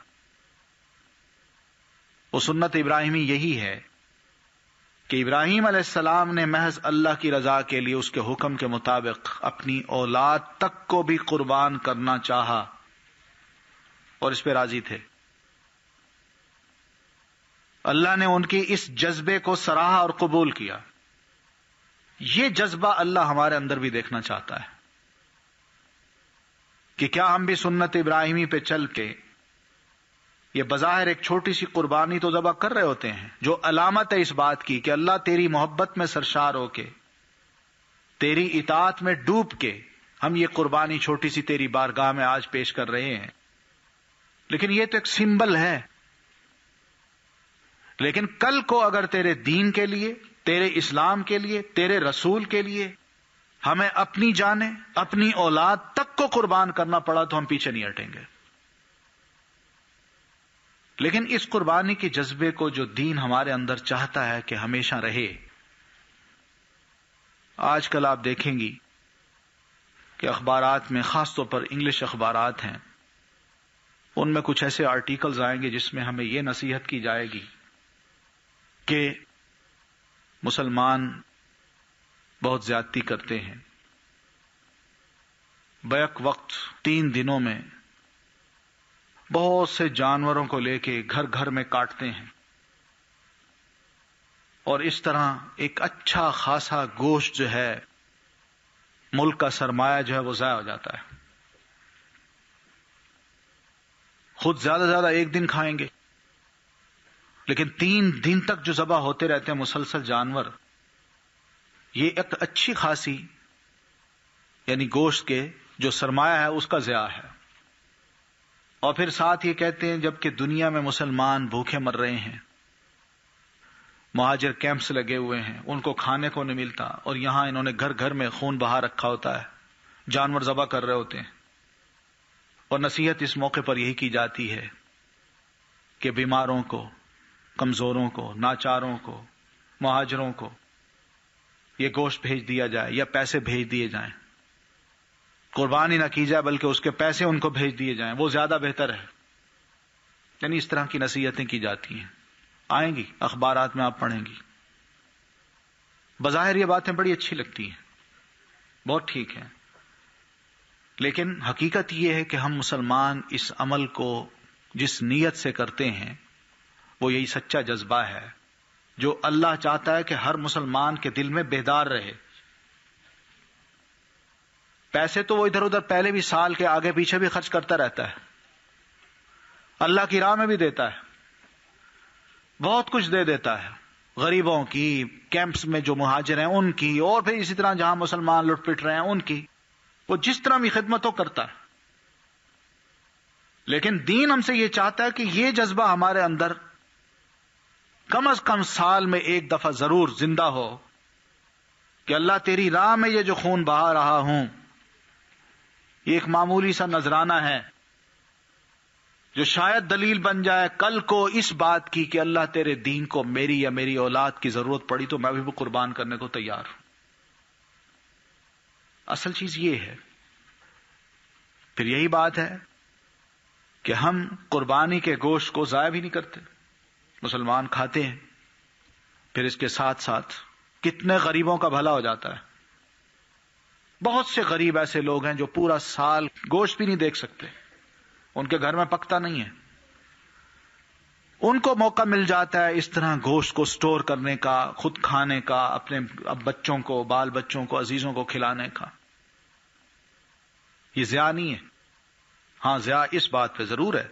وہ سنت ابراہیمی یہی ہے کہ ابراہیم علیہ السلام نے محض اللہ کی رضا کے لیے اس کے حکم کے مطابق اپنی اولاد تک کو بھی قربان کرنا چاہا اور اس پہ راضی تھے۔ اللہ نے ان کی اس جذبے کو سراہا اور قبول کیا۔ یہ جذبہ اللہ ہمارے اندر بھی دیکھنا چاہتا ہے کہ کیا ہم بھی سنت ابراہیمی پہ چل کے یہ بظاہر ایک چھوٹی سی قربانی تو ذبح کر رہے ہوتے ہیں، جو علامت ہے اس بات کی کہ اللہ تیری محبت میں سرشار ہو کے، تیری اطاعت میں ڈوب کے ہم یہ قربانی چھوٹی سی تیری بارگاہ میں آج پیش کر رہے ہیں۔ لیکن یہ تو ایک سمبل ہے، لیکن کل کو اگر تیرے دین کے لیے، تیرے اسلام کے لیے، تیرے رسول کے لیے ہمیں اپنی جانیں، اپنی اولاد تک کو قربان کرنا پڑا تو ہم پیچھے نہیں ہٹیں گے۔ لیکن اس قربانی کے جذبے کو جو دین ہمارے اندر چاہتا ہے کہ ہمیشہ رہے، آج کل آپ دیکھیں گی کہ اخبارات میں، خاص طور پر انگلش اخبارات ہیں، ان میں کچھ ایسے آرٹیکلز آئیں گے جس میں ہمیں یہ نصیحت کی جائے گی کہ مسلمان بہت زیادتی کرتے ہیں، بیک وقت 3 دنوں میں بہت سے جانوروں کو لے کے گھر گھر میں کاٹتے ہیں، اور اس طرح ایک اچھا خاصا گوشت جو ہے، ملک کا سرمایہ جو ہے وہ ضائع ہو جاتا ہے۔ خود زیادہ زیادہ 1 دن کھائیں گے، لیکن 3 دن تک جو ذبح ہوتے رہتے ہیں مسلسل جانور، یہ ایک اچھی خاصی یعنی گوشت کے جو سرمایہ ہے اس کا ضیاع ہے۔ اور پھر ساتھ یہ کہتے ہیں جبکہ دنیا میں مسلمان بھوکے مر رہے ہیں، مہاجر کیمپس لگے ہوئے ہیں، ان کو کھانے کو نہیں ملتا، اور یہاں انہوں نے گھر گھر میں خون بہا رکھا ہوتا ہے، جانور ذبح کر رہے ہوتے ہیں، اور نصیحت اس موقع پر یہی کی جاتی ہے کہ بیماروں کو، کمزوروں کو، ناچاروں کو، مہاجروں کو یہ گوشت بھیج دیا جائے یا پیسے بھیج دیے جائیں، قربانی نہ کی جائے بلکہ اس کے پیسے ان کو بھیج دیے جائیں، وہ زیادہ بہتر ہے۔ یعنی اس طرح کی نصیحتیں کی جاتی ہیں، آئیں گی اخبارات میں، آپ پڑھیں گی۔ بظاہر یہ باتیں بڑی اچھی لگتی ہیں، بہت ٹھیک ہیں، لیکن حقیقت یہ ہے کہ ہم مسلمان اس عمل کو جس نیت سے کرتے ہیں وہ یہی سچا جذبہ ہے جو اللہ چاہتا ہے کہ ہر مسلمان کے دل میں بیدار رہے۔ پیسے تو وہ ادھر ادھر پہلے بھی سال کے آگے پیچھے بھی خرچ کرتا رہتا ہے، اللہ کی راہ میں بھی دیتا ہے، بہت کچھ دے دیتا ہے، غریبوں کی، کیمپس میں جو مہاجر ہیں ان کی، اور پھر اسی طرح جہاں مسلمان لٹ پٹ رہے ہیں ان کی، وہ جس طرح بھی خدمت ہو کرتا ہے۔ لیکن دین ہم سے یہ چاہتا ہے کہ یہ جذبہ ہمارے اندر کم از کم سال میں ایک دفعہ ضرور زندہ ہو کہ اللہ تیری راہ میں یہ جو خون بہا رہا ہوں یہ ایک معمولی سا نذرانہ ہے جو شاید دلیل بن جائے کل کو اس بات کی کہ اللہ تیرے دین کو میری یا میری اولاد کی ضرورت پڑی تو میں بھی قربان کرنے کو تیار ہوں۔ اصل چیز یہ ہے۔ پھر یہی بات ہے کہ ہم قربانی کے گوشت کو ضائع بھی نہیں کرتے، مسلمان کھاتے ہیں، پھر اس کے ساتھ ساتھ کتنے غریبوں کا بھلا ہو جاتا ہے۔ بہت سے غریب ایسے لوگ ہیں جو پورا سال گوشت بھی نہیں دیکھ سکتے، ان کے گھر میں پکتا نہیں ہے، ان کو موقع مل جاتا ہے اس طرح گوشت کو سٹور کرنے کا، خود کھانے کا، اپنے بچوں کو، بال بچوں کو، عزیزوں کو کھلانے کا۔ یہ ضیاء نہیں ہے۔ ہاں ضیاء اس بات پہ ضرور ہے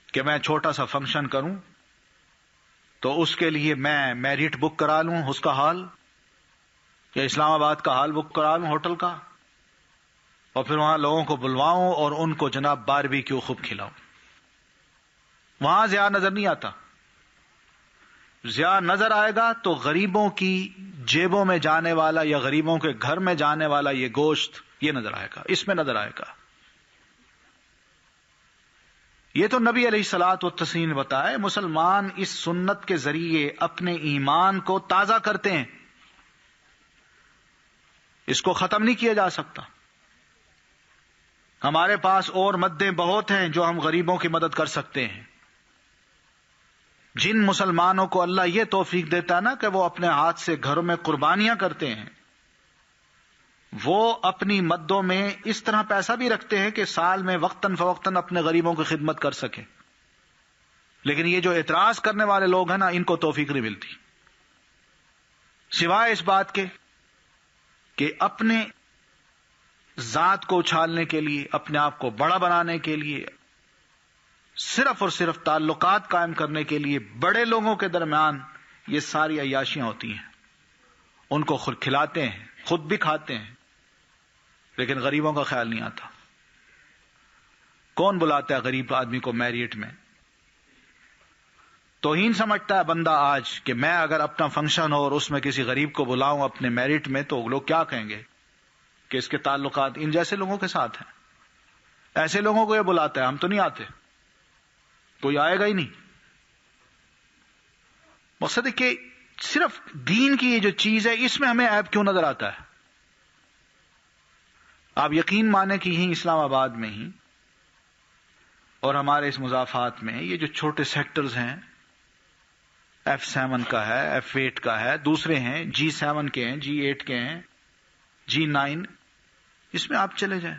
کہ میں چھوٹا سا فنکشن کروں تو اس کے لیے میں میریٹ بک کرا لوں اس کا ہال، یا اسلام آباد کا ہال بک کرا لوں ہوٹل کا، اور پھر وہاں لوگوں کو بلواؤں اور ان کو جناب باربیکیو خوب کھلاؤں۔ وہاں ضیاء نظر نہیں آتا۔ ضیاء نظر آئے گا تو غریبوں کی جیبوں میں جانے والا یا غریبوں کے گھر میں جانے والا یہ گوشت، یہ نظر آئے گا، اس میں نظر آئے گا۔ یہ تو نبی علیہ الصلوۃ والتسلیم نے بتایا، مسلمان اس سنت کے ذریعے اپنے ایمان کو تازہ کرتے ہیں، اس کو ختم نہیں کیا جا سکتا۔ ہمارے پاس اور مدیں بہت ہیں جو ہم غریبوں کی مدد کر سکتے ہیں۔ جن مسلمانوں کو اللہ یہ توفیق دیتا ہے نا کہ وہ اپنے ہاتھ سے گھروں میں قربانیاں کرتے ہیں، وہ اپنی مدوں میں اس طرح پیسہ بھی رکھتے ہیں کہ سال میں وقتاً فوقتاً اپنے غریبوں کی خدمت کر سکیں۔ لیکن یہ جو اعتراض کرنے والے لوگ ہیں نا، ان کو توفیق نہیں ملتی، سوائے اس بات کے کہ اپنے ذات کو اچھالنے کے لیے، اپنے آپ کو بڑا بنانے کے لیے، صرف اور صرف تعلقات قائم کرنے کے لیے بڑے لوگوں کے درمیان یہ ساری عیاشیاں ہوتی ہیں، ان کو خود کھلاتے ہیں، خود بھی کھاتے ہیں، لیکن غریبوں کا خیال نہیں آتا۔ کون بلاتا ہے غریب آدمی کو میریٹ میں؟ توہین سمجھتا ہے بندہ آج کہ میں اگر اپنا فنکشن ہو اور اس میں کسی غریب کو بلاؤں اپنے میرٹ میں تو لوگ کیا کہیں گے کہ اس کے تعلقات ان جیسے لوگوں کے ساتھ ہیں، ایسے لوگوں کو یہ بلاتا ہے، ہم تو نہیں آتے، کوئی آئے گا ہی نہیں۔ مقصد ہے کہ صرف دین کی یہ جو چیز ہے اس میں ہمیں عیب کیوں نظر آتا ہے؟ آپ یقین مانیں کہ یہیں اسلام آباد میں ہی اور ہمارے اس مضافات میں یہ جو چھوٹے سیکٹرز ہیں، F7 کا ہے، F8 کا ہے، دوسرے ہیں G7 کے ہیں، G8 کے ہیں، G9، اس میں آپ چلے جائیں،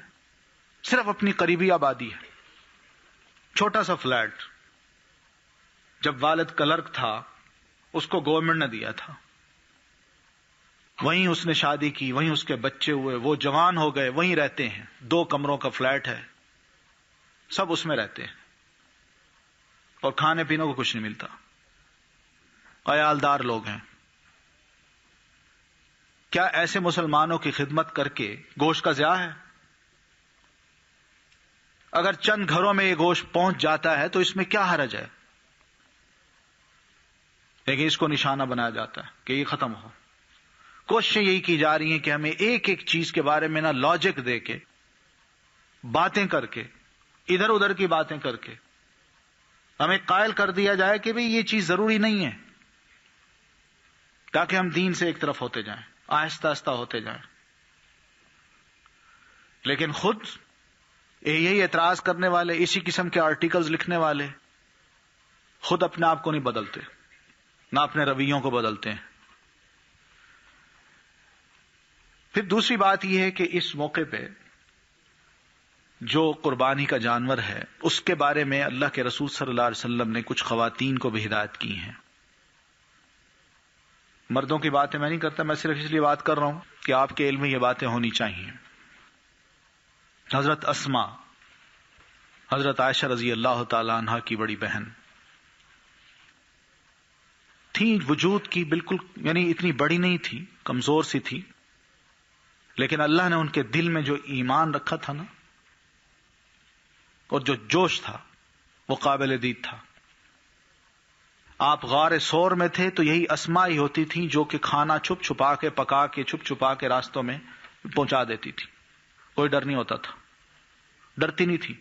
صرف اپنی قریبی آبادی ہے، چھوٹا سا فلیٹ، جب والد کلرک تھا اس کو گورنمنٹ نے دیا تھا، وہیں اس نے شادی کی، وہیں اس کے بچے ہوئے، وہ جوان ہو گئے، وہیں رہتے ہیں، 2 کمروں کا فلیٹ ہے، سب اس میں رہتے ہیں، اور کھانے پینے کو کچھ نہیں ملتا، عیالدار لوگ ہیں۔ کیا ایسے مسلمانوں کی خدمت کر کے گوشت کا ضیاع ہے؟ اگر چند گھروں میں یہ گوشت پہنچ جاتا ہے تو اس میں کیا حرج ہے، لیکن اس کو نشانہ بنایا جاتا ہے کہ یہ ختم ہو۔ کوششیں یہی کی جا رہی ہیں کہ ہمیں ایک ایک چیز کے بارے میں لاجک دے کے، باتیں کر کے، ادھر ادھر کی باتیں کر کے ہمیں قائل کر دیا جائے کہ بھئی یہ چیز ضروری نہیں ہے، تاکہ ہم دین سے ایک طرف ہوتے جائیں، آہستہ آہستہ ہوتے جائیں۔ لیکن خود یہی اعتراض کرنے والے، اسی قسم کے آرٹیکلز لکھنے والے خود اپنے آپ کو نہیں بدلتے، نہ اپنے رویوں کو بدلتے ہیں۔ پھر دوسری بات یہ ہے کہ اس موقع پہ جو قربانی کا جانور ہے اس کے بارے میں اللہ کے رسول صلی اللہ علیہ وسلم نے کچھ خواتین کو بھی ہدایت کی ہیں۔ مردوں کی باتیں میں نہیں کرتا، میں صرف اس لیے بات کر رہا ہوں کہ آپ کے علم میں یہ باتیں ہونی چاہیے۔ حضرت اسما، حضرت عائشہ رضی اللہ تعالی عنہا کی بڑی بہن تھی، وجود کی بالکل یعنی اتنی بڑی نہیں تھی، کمزور سی تھی، لیکن اللہ نے ان کے دل میں جو ایمان رکھا تھا نا، اور جو جوش تھا، وہ قابل دید تھا۔ آپ غار سور میں تھے تو یہی اسما ہی ہوتی تھی جو کہ کھانا چھپ چھپا کے پکا کے چھپ چھپا کے راستوں میں پہنچا دیتی تھی، کوئی ڈر نہیں ہوتا تھا، ڈرتی نہیں تھی،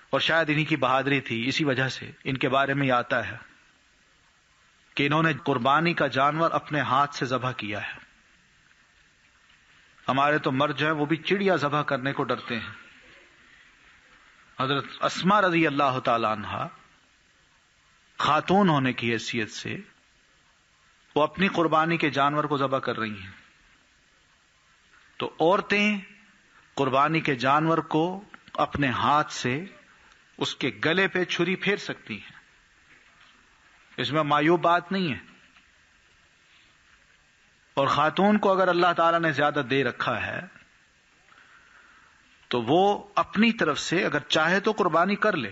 اور شاید انہی کی بہادری تھی، اسی وجہ سے ان کے بارے میں یہ آتا ہے کہ انہوں نے قربانی کا جانور اپنے ہاتھ سے ذبح کیا ہے۔ ہمارے تو مرد جو ہے وہ بھی چڑیا ذبح کرنے کو ڈرتے ہیں۔ حضرت اسما رضی اللہ تعالی عنہا خاتون ہونے کی حیثیت سے وہ اپنی قربانی کے جانور کو ذبح کر رہی ہیں، تو عورتیں قربانی کے جانور کو اپنے ہاتھ سے اس کے گلے پہ چھری پھیر سکتی ہیں، اس میں معیوب بات نہیں ہے۔ اور خاتون کو اگر اللہ تعالیٰ نے زیادہ دے رکھا ہے تو وہ اپنی طرف سے اگر چاہے تو قربانی کر لے،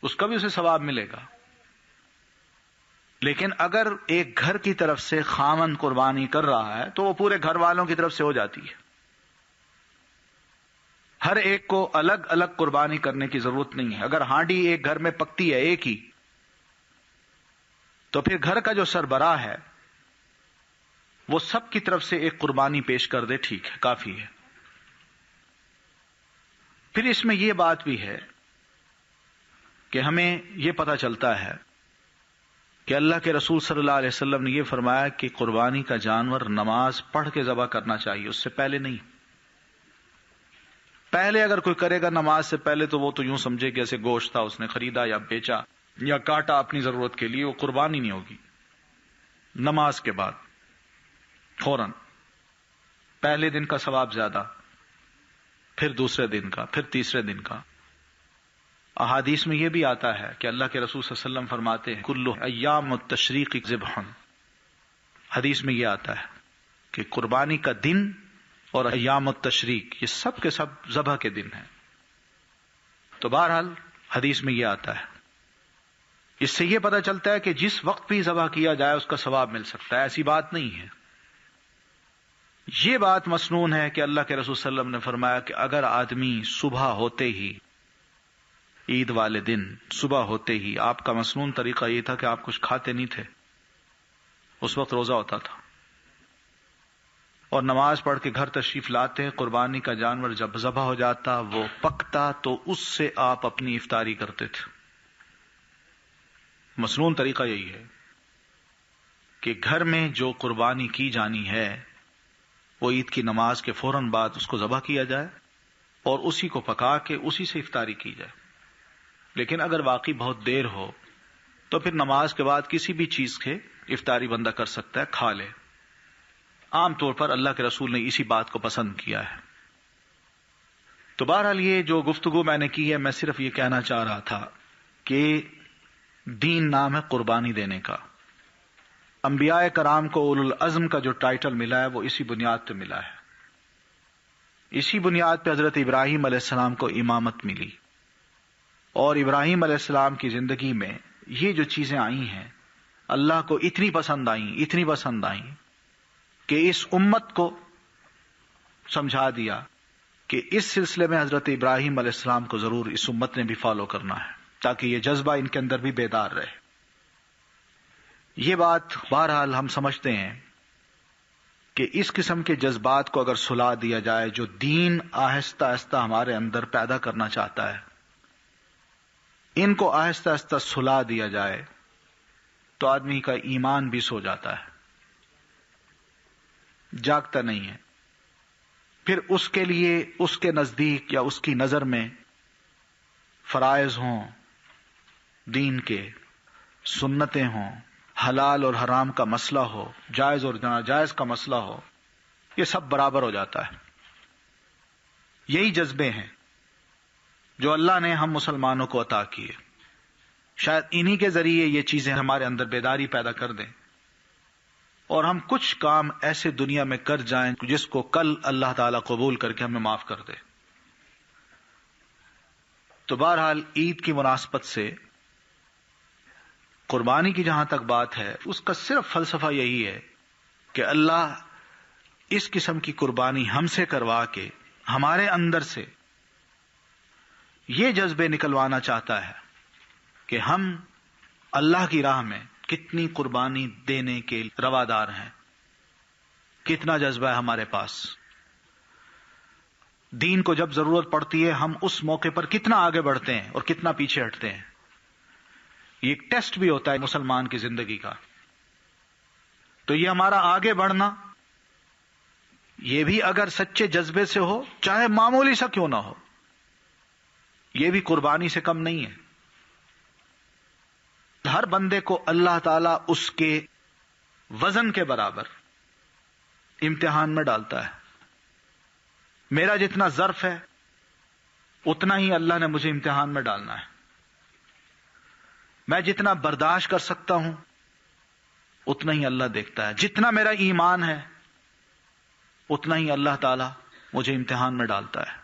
اس کا بھی اسے ثواب ملے گا، لیکن اگر ایک گھر کی طرف سے خاوند قربانی کر رہا ہے تو وہ پورے گھر والوں کی طرف سے ہو جاتی ہے۔ ہر ایک کو الگ الگ قربانی کرنے کی ضرورت نہیں ہے۔ اگر ہانڈی ایک گھر میں پکتی ہے ایک ہی، تو پھر گھر کا جو سربراہ ہے وہ سب کی طرف سے ایک قربانی پیش کر دے، ٹھیک ہے، کافی ہے۔ پھر اس میں یہ بات بھی ہے کہ ہمیں یہ پتہ چلتا ہے کہ اللہ کے رسول صلی اللہ علیہ وسلم نے یہ فرمایا کہ قربانی کا جانور نماز پڑھ کے ذبح کرنا چاہیے، اس سے پہلے نہیں۔ پہلے اگر کوئی کرے گا نماز سے پہلے تو وہ تو یوں سمجھے کہ ایسے گوشت تھا، اس نے خریدا یا بیچا یا کاٹا اپنی ضرورت کے لیے، وہ قربانی نہیں ہوگی۔ نماز کے بعد فوراً پہلے دن کا ثواب زیادہ، پھر دوسرے دن کا، پھر تیسرے دن کا۔ احادیث میں یہ بھی آتا ہے کہ اللہ کے رسول صلی اللہ علیہ وسلم فرماتے ہیں کل ایام التشریق ذبح، حدیث میں یہ آتا ہے کہ قربانی کا دن اور ایام التشریق یہ سب کے سب ذبح کے دن ہیں۔ تو بہرحال حدیث میں یہ آتا ہے، اس سے یہ پتہ چلتا ہے کہ جس وقت بھی ذبح کیا جائے اس کا ثواب مل سکتا ہے، ایسی بات نہیں ہے۔ یہ بات مسنون ہے کہ اللہ کے رسول صلی اللہ علیہ وسلم نے فرمایا کہ اگر آدمی صبح ہوتے ہی، عید والے دن صبح ہوتے ہی، آپ کا مسنون طریقہ یہ تھا کہ آپ کچھ کھاتے نہیں تھے، اس وقت روزہ ہوتا تھا، اور نماز پڑھ کے گھر تشریف لاتے، قربانی کا جانور جب ذبح ہو جاتا، وہ پکتا، تو اس سے آپ اپنی افطاری کرتے تھے۔ مسنون طریقہ یہی ہے کہ گھر میں جو قربانی کی جانی ہے وہ عید کی نماز کے فوراً بعد اس کو ذبح کیا جائے اور اسی کو پکا کے اسی سے افطاری کی جائے۔ لیکن اگر واقعی بہت دیر ہو تو پھر نماز کے بعد کسی بھی چیز کے افطاری بندہ کر سکتا ہے، کھا لے۔ عام طور پر اللہ کے رسول نے اسی بات کو پسند کیا ہے۔ تو بہرحال یہ جو گفتگو میں نے کی ہے، میں صرف یہ کہنا چاہ رہا تھا کہ دین نام ہے قربانی دینے کا۔ انبیاء کرام کو اولو العزم کا جو ٹائٹل ملا ہے وہ اسی بنیاد پہ ملا ہے۔ اسی بنیاد پہ حضرت ابراہیم علیہ السلام کو امامت ملی، اور ابراہیم علیہ السلام کی زندگی میں یہ جو چیزیں آئی ہیں اللہ کو اتنی پسند آئیں کہ اس امت کو سمجھا دیا کہ اس سلسلے میں حضرت ابراہیم علیہ السلام کو ضرور اس امت نے بھی فالو کرنا ہے، تاکہ یہ جذبہ ان کے اندر بھی بیدار رہے۔ یہ بات بہرحال ہم سمجھتے ہیں کہ اس قسم کے جذبات کو اگر سلا دیا جائے جو دین آہستہ آہستہ ہمارے اندر پیدا کرنا چاہتا ہے، ان کو آہستہ آہستہ سلا دیا جائے تو آدمی کا ایمان بھی سو جاتا ہے، جاگتا نہیں ہے۔ پھر اس کے لیے اس کے نزدیک یا اس کی نظر میں فرائض ہوں، دین کے سنتیں ہوں، حلال اور حرام کا مسئلہ ہو، جائز اور ناجائز کا مسئلہ ہو، یہ سب برابر ہو جاتا ہے۔ یہی جذبے ہیں جو اللہ نے ہم مسلمانوں کو عطا کیے، شاید انہی کے ذریعے یہ چیزیں ہمارے اندر بیداری پیدا کر دیں اور ہم کچھ کام ایسے دنیا میں کر جائیں جس کو کل اللہ تعالیٰ قبول کر کے ہمیں معاف کر دے۔ تو بہرحال عید کی مناسبت سے قربانی کی جہاں تک بات ہے، اس کا صرف فلسفہ یہی ہے کہ اللہ اس قسم کی قربانی ہم سے کروا کے ہمارے اندر سے یہ جذبے نکلوانا چاہتا ہے کہ ہم اللہ کی راہ میں کتنی قربانی دینے کے روادار ہیں، کتنا جذبہ ہے ہمارے پاس، دین کو جب ضرورت پڑتی ہے ہم اس موقع پر کتنا آگے بڑھتے ہیں اور کتنا پیچھے ہٹتے ہیں۔ یہ ایک ٹیسٹ بھی ہوتا ہے مسلمان کی زندگی کا۔ تو یہ ہمارا آگے بڑھنا، یہ بھی اگر سچے جذبے سے ہو، چاہے معمولی سا کیوں نہ ہو، یہ بھی قربانی سے کم نہیں ہے۔ ہر بندے کو اللہ تعالیٰ اس کے وزن کے برابر امتحان میں ڈالتا ہے۔ میرا جتنا ظرف ہے اتنا ہی اللہ نے مجھے امتحان میں ڈالنا ہے، میں جتنا برداشت کر سکتا ہوں اتنا ہی اللہ دیکھتا ہے، جتنا میرا ایمان ہے اتنا ہی اللہ تعالیٰ مجھے امتحان میں ڈالتا ہے۔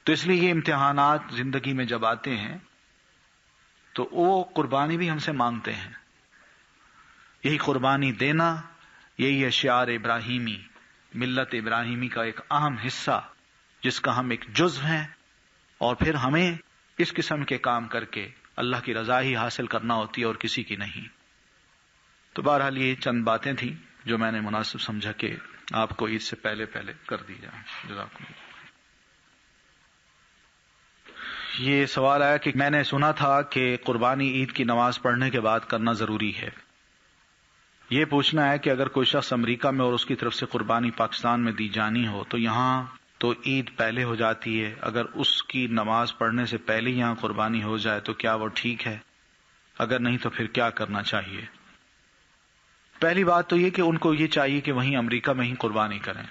تو اس لیے یہ امتحانات زندگی میں جب آتے ہیں تو وہ قربانی بھی ہم سے مانگتے ہیں۔ یہی قربانی دینا، یہی ہے شعار ابراہیمی، ملت ابراہیمی کا ایک اہم حصہ جس کا ہم ایک جزو ہیں، اور پھر ہمیں اس قسم کے کام کر کے اللہ کی رضا ہی حاصل کرنا ہوتی ہے اور کسی کی نہیں۔ تو بہرحال یہ چند باتیں تھیں جو میں نے مناسب سمجھا کہ آپ کو عید سے پہلے کر دی جائیں۔ جزاکم اللہ۔ یہ سوال آیا کہ میں نے سنا تھا کہ قربانی عید کی نماز پڑھنے کے بعد کرنا ضروری ہے۔ یہ پوچھنا ہے کہ اگر کوئی شخص امریکہ میں اور اس کی طرف سے قربانی پاکستان میں دی جانی ہو تو یہاں تو عید پہلے ہو جاتی ہے، اگر اس کی نماز پڑھنے سے پہلے یہاں قربانی ہو جائے تو کیا وہ ٹھیک ہے؟ اگر نہیں تو پھر کیا کرنا چاہیے؟ پہلی بات تو یہ کہ ان کو یہ چاہیے کہ وہیں امریکہ میں ہی قربانی کریں۔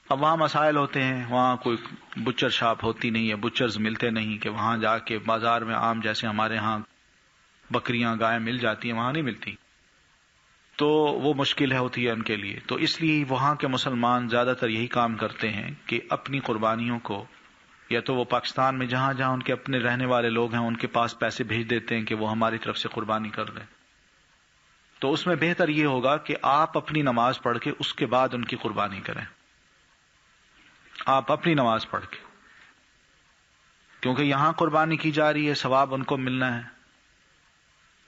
اب وہاں مسائل ہوتے ہیں، وہاں کوئی بچر شاپ ہوتی نہیں ہے، بچرز ملتے نہیں کہ وہاں جا کے بازار میں عام جیسے ہمارے ہاں بکریاں گائیں مل جاتی ہیں، وہاں نہیں ملتی، تو وہ مشکل ہوتی ہے ان کے لیے۔ تو اس لیے وہاں کے مسلمان زیادہ تر یہی کام کرتے ہیں کہ اپنی قربانیوں کو یا تو وہ پاکستان میں جہاں جہاں ان کے اپنے رہنے والے لوگ ہیں ان کے پاس پیسے بھیج دیتے ہیں کہ وہ ہماری طرف سے قربانی کر دیں۔ تو اس میں بہتر یہ ہوگا کہ آپ اپنی نماز پڑھ کے اس کے بعد ان کی قربانی کریں، آپ اپنی نماز پڑھ کے، کیونکہ یہاں قربانی کی جا رہی ہے، ثواب ان کو ملنا ہے۔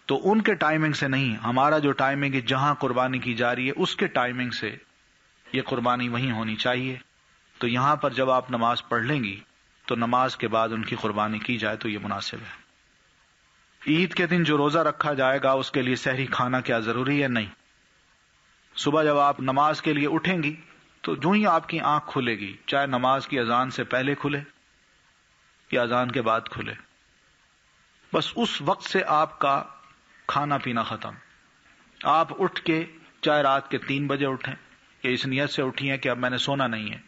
تو ان کے ٹائمنگ سے نہیں، ہمارا جو ٹائمنگ ہے جہاں قربانی کی جا رہی ہے اس کے ٹائمنگ سے یہ قربانی وہیں ہونی چاہیے۔ تو یہاں پر جب آپ نماز پڑھ لیں گی تو نماز کے بعد ان کی قربانی کی جائے تو یہ مناسب ہے۔ عید کے دن جو روزہ رکھا جائے گا اس کے لیے سحری کھانا کیا ضروری ہے؟ نہیں۔ صبح جب آپ نماز کے لیے اٹھیں گی تو جو ہی آپ کی آنکھ کھلے گی، چاہے نماز کی اذان سے پہلے کھلے یا اذان کے بعد کھلے، بس اس وقت سے آپ کا کھانا پینا ختم۔ آپ اٹھ کے چاہے رات کے 3 بجے اٹھیں کہ اس نیت سے اٹھی ہیں کہ اب میں نے سونا نہیں ہے،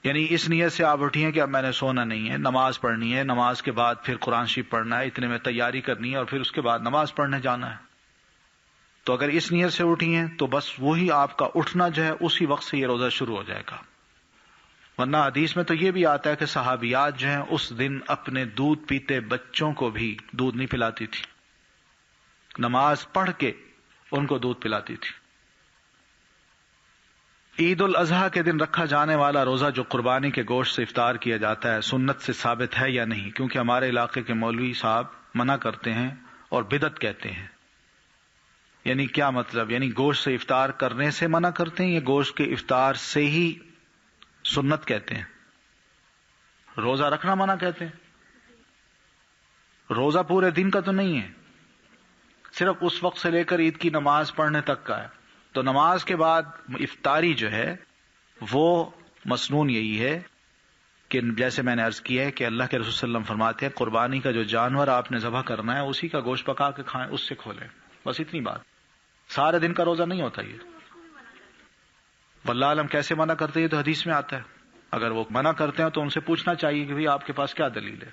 یعنی اس نیت سے آپ اٹھی ہیں کہ اب میں نے سونا نہیں ہے، نماز پڑھنی ہے، نماز کے بعد پھر قرآن شریف پڑھنا ہے، اتنے میں تیاری کرنی ہے اور پھر اس کے بعد نماز پڑھنے جانا ہے۔ تو اگر اس نیت سے اٹھی ہیں تو بس وہی آپ کا اٹھنا جو ہے اسی وقت سے یہ روزہ شروع ہو جائے گا۔ ورنہ حدیث میں تو یہ بھی آتا ہے کہ صحابیات جو ہیں اس دن اپنے دودھ پیتے بچوں کو بھی دودھ نہیں پلاتی تھی، نماز پڑھ کے ان کو دودھ پلاتی تھی۔ عید الاضحیٰ کے دن رکھا جانے والا روزہ جو قربانی کے گوشت سے افطار کیا جاتا ہے سنت سے ثابت ہے یا نہیں؟ کیونکہ ہمارے علاقے کے مولوی صاحب منع کرتے ہیں اور بدعت کہتے ہیں. یعنی کیا مطلب؟ یعنی گوشت سے افطار کرنے سے منع کرتے ہیں یا گوشت کے افطار سے ہی سنت کہتے ہیں؟ روزہ رکھنا منع کہتے ہیں. روزہ پورے دن کا تو نہیں ہے، صرف اس وقت سے لے کر عید کی نماز پڑھنے تک کا ہے. تو نماز کے بعد افطاری جو ہے وہ مسنون یہی ہے کہ جیسے میں نے عرض کیا ہے کہ اللہ کے رسول صلی اللہ علیہ وسلم فرماتے ہیں قربانی کا جو جانور آپ نے ذبح کرنا ہے اسی کا گوشت پکا کے کھائیں، اس سے کھولیں. بس اتنی بات. سارے دن کا روزہ نہیں ہوتا یہ. واللہ عالم کیسے منع کرتے ہیں تو حدیث میں آتا ہے. اگر وہ منع کرتے ہیں تو ان سے پوچھنا چاہیے کہ بھئی آپ کے پاس کیا دلیل ہے.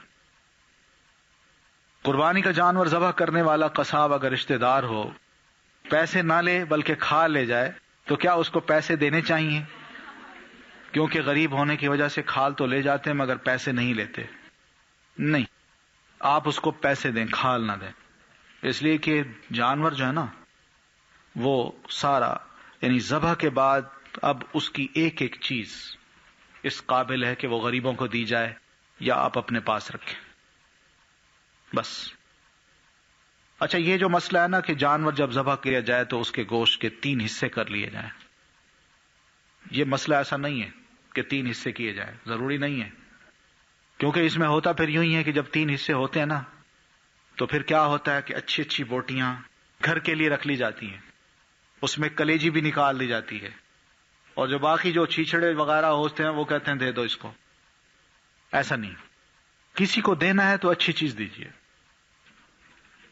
قربانی کا جانور ذبح کرنے والا قصاب اگر رشتہ دار ہو، پیسے نہ لے بلکہ کھا لے جائے تو کیا اس کو پیسے دینے چاہیے؟ کیونکہ غریب ہونے کی وجہ سے کھال تو لے جاتے ہیں مگر پیسے نہیں لیتے. نہیں، آپ اس کو پیسے دیں، کھال نہ دیں. اس لیے کہ جانور جو ہے نا وہ سارا یعنی ذبح کے بعد اب اس کی ایک ایک چیز اس قابل ہے کہ وہ غریبوں کو دی جائے یا آپ اپنے پاس رکھیں. بس. اچھا، یہ جو مسئلہ ہے نا کہ جانور جب ذبح کیا جائے تو اس کے گوشت کے 3 حصے کر لیے جائیں، یہ مسئلہ ایسا نہیں ہے کہ 3 حصے کیے جائیں، ضروری نہیں ہے. کیونکہ اس میں ہوتا پھر یوں ہی ہے کہ جب 3 حصے ہوتے ہیں نا تو پھر کیا ہوتا ہے کہ اچھی اچھی بوٹیاں گھر کے لیے رکھ لی جاتی ہیں، اس میں کلیجی بھی نکال لی جاتی ہے، اور جو باقی جو چھیچڑے وغیرہ ہوتے ہیں وہ کہتے ہیں دے دو اس کو. ایسا نہیں. کسی کو دینا ہے تو اچھی چیز دیجیے.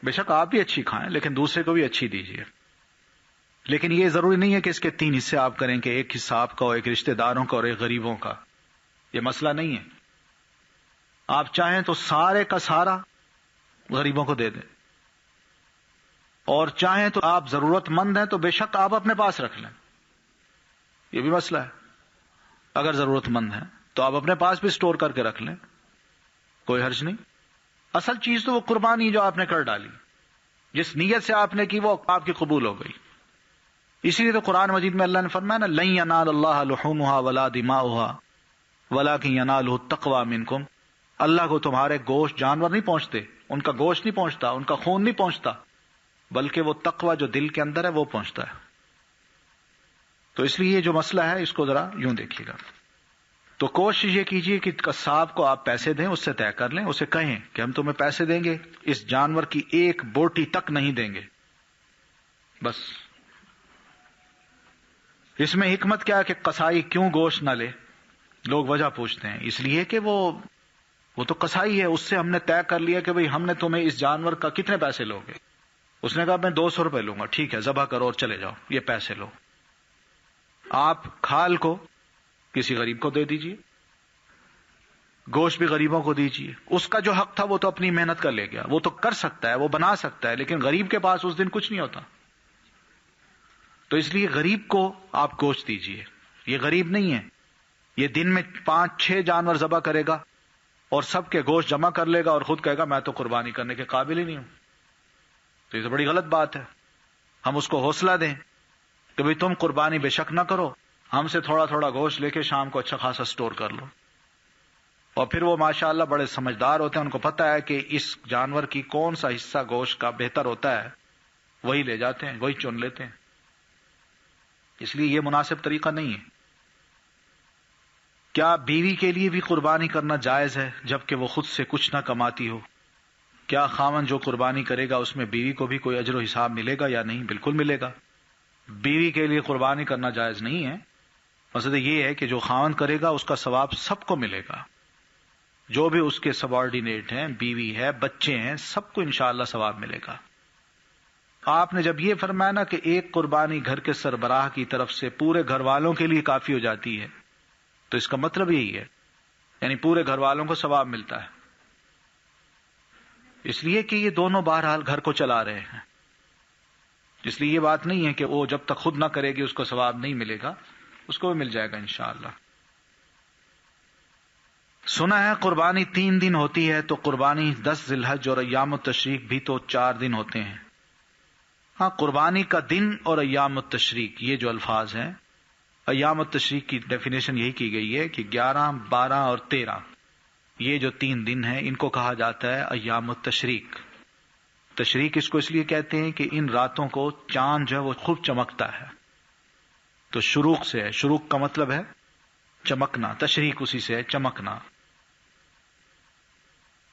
بے شک آپ بھی اچھی کھائیں لیکن دوسرے کو بھی اچھی دیجیے. لیکن یہ ضروری نہیں ہے کہ اس کے 3 حصے آپ کریں کہ ایک حصہ آپ کا اور ایک رشتہ داروں کا اور ایک غریبوں کا. یہ مسئلہ نہیں ہے. آپ چاہیں تو سارے کا سارا غریبوں کو دے دیں، اور چاہیں تو آپ ضرورت مند ہیں تو بے شک آپ اپنے پاس رکھ لیں. یہ بھی مسئلہ ہے. اگر ضرورت مند ہیں تو آپ اپنے پاس بھی سٹور کر کے رکھ لیں، کوئی حرج نہیں. اصل چیز تو وہ قربانی جو آپ نے کر ڈالی، جس نیت سے آپ نے کی وہ آپ کی قبول ہو گئی. اسی لیے تو قرآن مجید میں اللہ نے فرمایا نا لن ینال اللہ لحومها ولا دماؤها ولکن ینالہ التقوی منکم. اللہ کو تمہارے گوشت جانور نہیں پہنچتے، ان کا گوشت نہیں پہنچتا، ان کا خون نہیں پہنچتا، بلکہ وہ تقوی جو دل کے اندر ہے وہ پہنچتا ہے. تو اس لیے یہ جو مسئلہ ہے اس کو ذرا یوں دیکھیے گا. تو کوشش یہ کیجیے کہ قصاب کو آپ پیسے دیں، اس سے طے کر لیں، اسے کہیں کہ ہم تمہیں پیسے دیں گے، اس جانور کی ایک بوٹی تک نہیں دیں گے. بس. اس میں حکمت کیا ہے کہ قصائی کیوں گوشت نہ لے؟ لوگ وجہ پوچھتے ہیں. اس لیے کہ وہ تو قصائی ہے، اس سے ہم نے طے کر لیا کہ بھئی ہم نے تمہیں اس جانور کا کتنے پیسے لوگے. اس نے کہا میں 200 روپے لوں گا. ٹھیک ہے، ذبح کرو اور چلے جاؤ، یہ پیسے لو. آپ کھال کو کسی غریب کو دے دیجئے، گوشت بھی غریبوں کو دیجئے. اس کا جو حق تھا وہ تو اپنی محنت کر لے گیا، وہ تو کر سکتا ہے، وہ بنا سکتا ہے، لیکن غریب کے پاس اس دن کچھ نہیں ہوتا. تو اس لیے غریب کو آپ گوشت دیجئے. یہ غریب نہیں ہے، یہ دن میں 5-6 جانور ذبح کرے گا اور سب کے گوشت جمع کر لے گا اور خود کہے گا میں تو قربانی کرنے کے قابل ہی نہیں ہوں. تو یہ تو بڑی غلط بات ہے. ہم اس کو حوصلہ دیں کہ بھئی تم قربانی بے شک نہ کرو، ہم سے تھوڑا تھوڑا گوشت لے کے شام کو اچھا خاصا سٹور کر لو. اور پھر وہ ماشاءاللہ بڑے سمجھدار ہوتے ہیں، ان کو پتہ ہے کہ اس جانور کی کون سا حصہ گوشت کا بہتر ہوتا ہے، وہی لے جاتے ہیں، وہی چن لیتے ہیں. اس لیے یہ مناسب طریقہ نہیں ہے. کیا بیوی کے لیے بھی قربانی کرنا جائز ہے جبکہ وہ خود سے کچھ نہ کماتی ہو؟ کیا خاوند جو قربانی کرے گا اس میں بیوی کو بھی کوئی اجر و حساب ملے گا یا نہیں؟ بالکل ملے گا. بیوی کے لیے قربانی کرنا جائز نہیں ہے. مقصد یہ ہے کہ جو خاوند کرے گا اس کا ثواب سب کو ملے گا، جو بھی اس کے سبارڈینیٹ ہیں، بیوی ہے، بچے ہیں، سب کو انشاءاللہ ثواب ملے گا. آپ نے جب یہ فرمایا نا کہ ایک قربانی گھر کے سربراہ کی طرف سے پورے گھر والوں کے لیے کافی ہو جاتی ہے، تو اس کا مطلب یہی ہے یعنی پورے گھر والوں کو ثواب ملتا ہے. اس لیے کہ یہ دونوں بہرحال گھر کو چلا رہے ہیں. اس لیے یہ بات نہیں ہے کہ وہ جب تک خود نہ کرے گی اس کو ثواب نہیں ملے گا، اس کو بھی مل جائے گا انشاءاللہ. سنا ہے قربانی 3 دن ہوتی ہے، تو قربانی 10 ذی الحج اور ایام التشریق بھی تو 4 دن ہوتے ہیں. ہاں، قربانی کا دن اور ایام التشریق یہ جو الفاظ ہیں، ایام التشریق کی ڈیفینیشن یہی کی گئی ہے کہ 11، 12 اور 13 یہ جو 3 دن ہیں ان کو کہا جاتا ہے ایام التشریق۔ تشریق اس کو اس لیے کہتے ہیں کہ ان راتوں کو چاند جو ہے وہ خوب چمکتا ہے، تو شروق سے ہے، شروق کا مطلب ہے چمکنا، تشریق اسی سے ہے چمکنا۔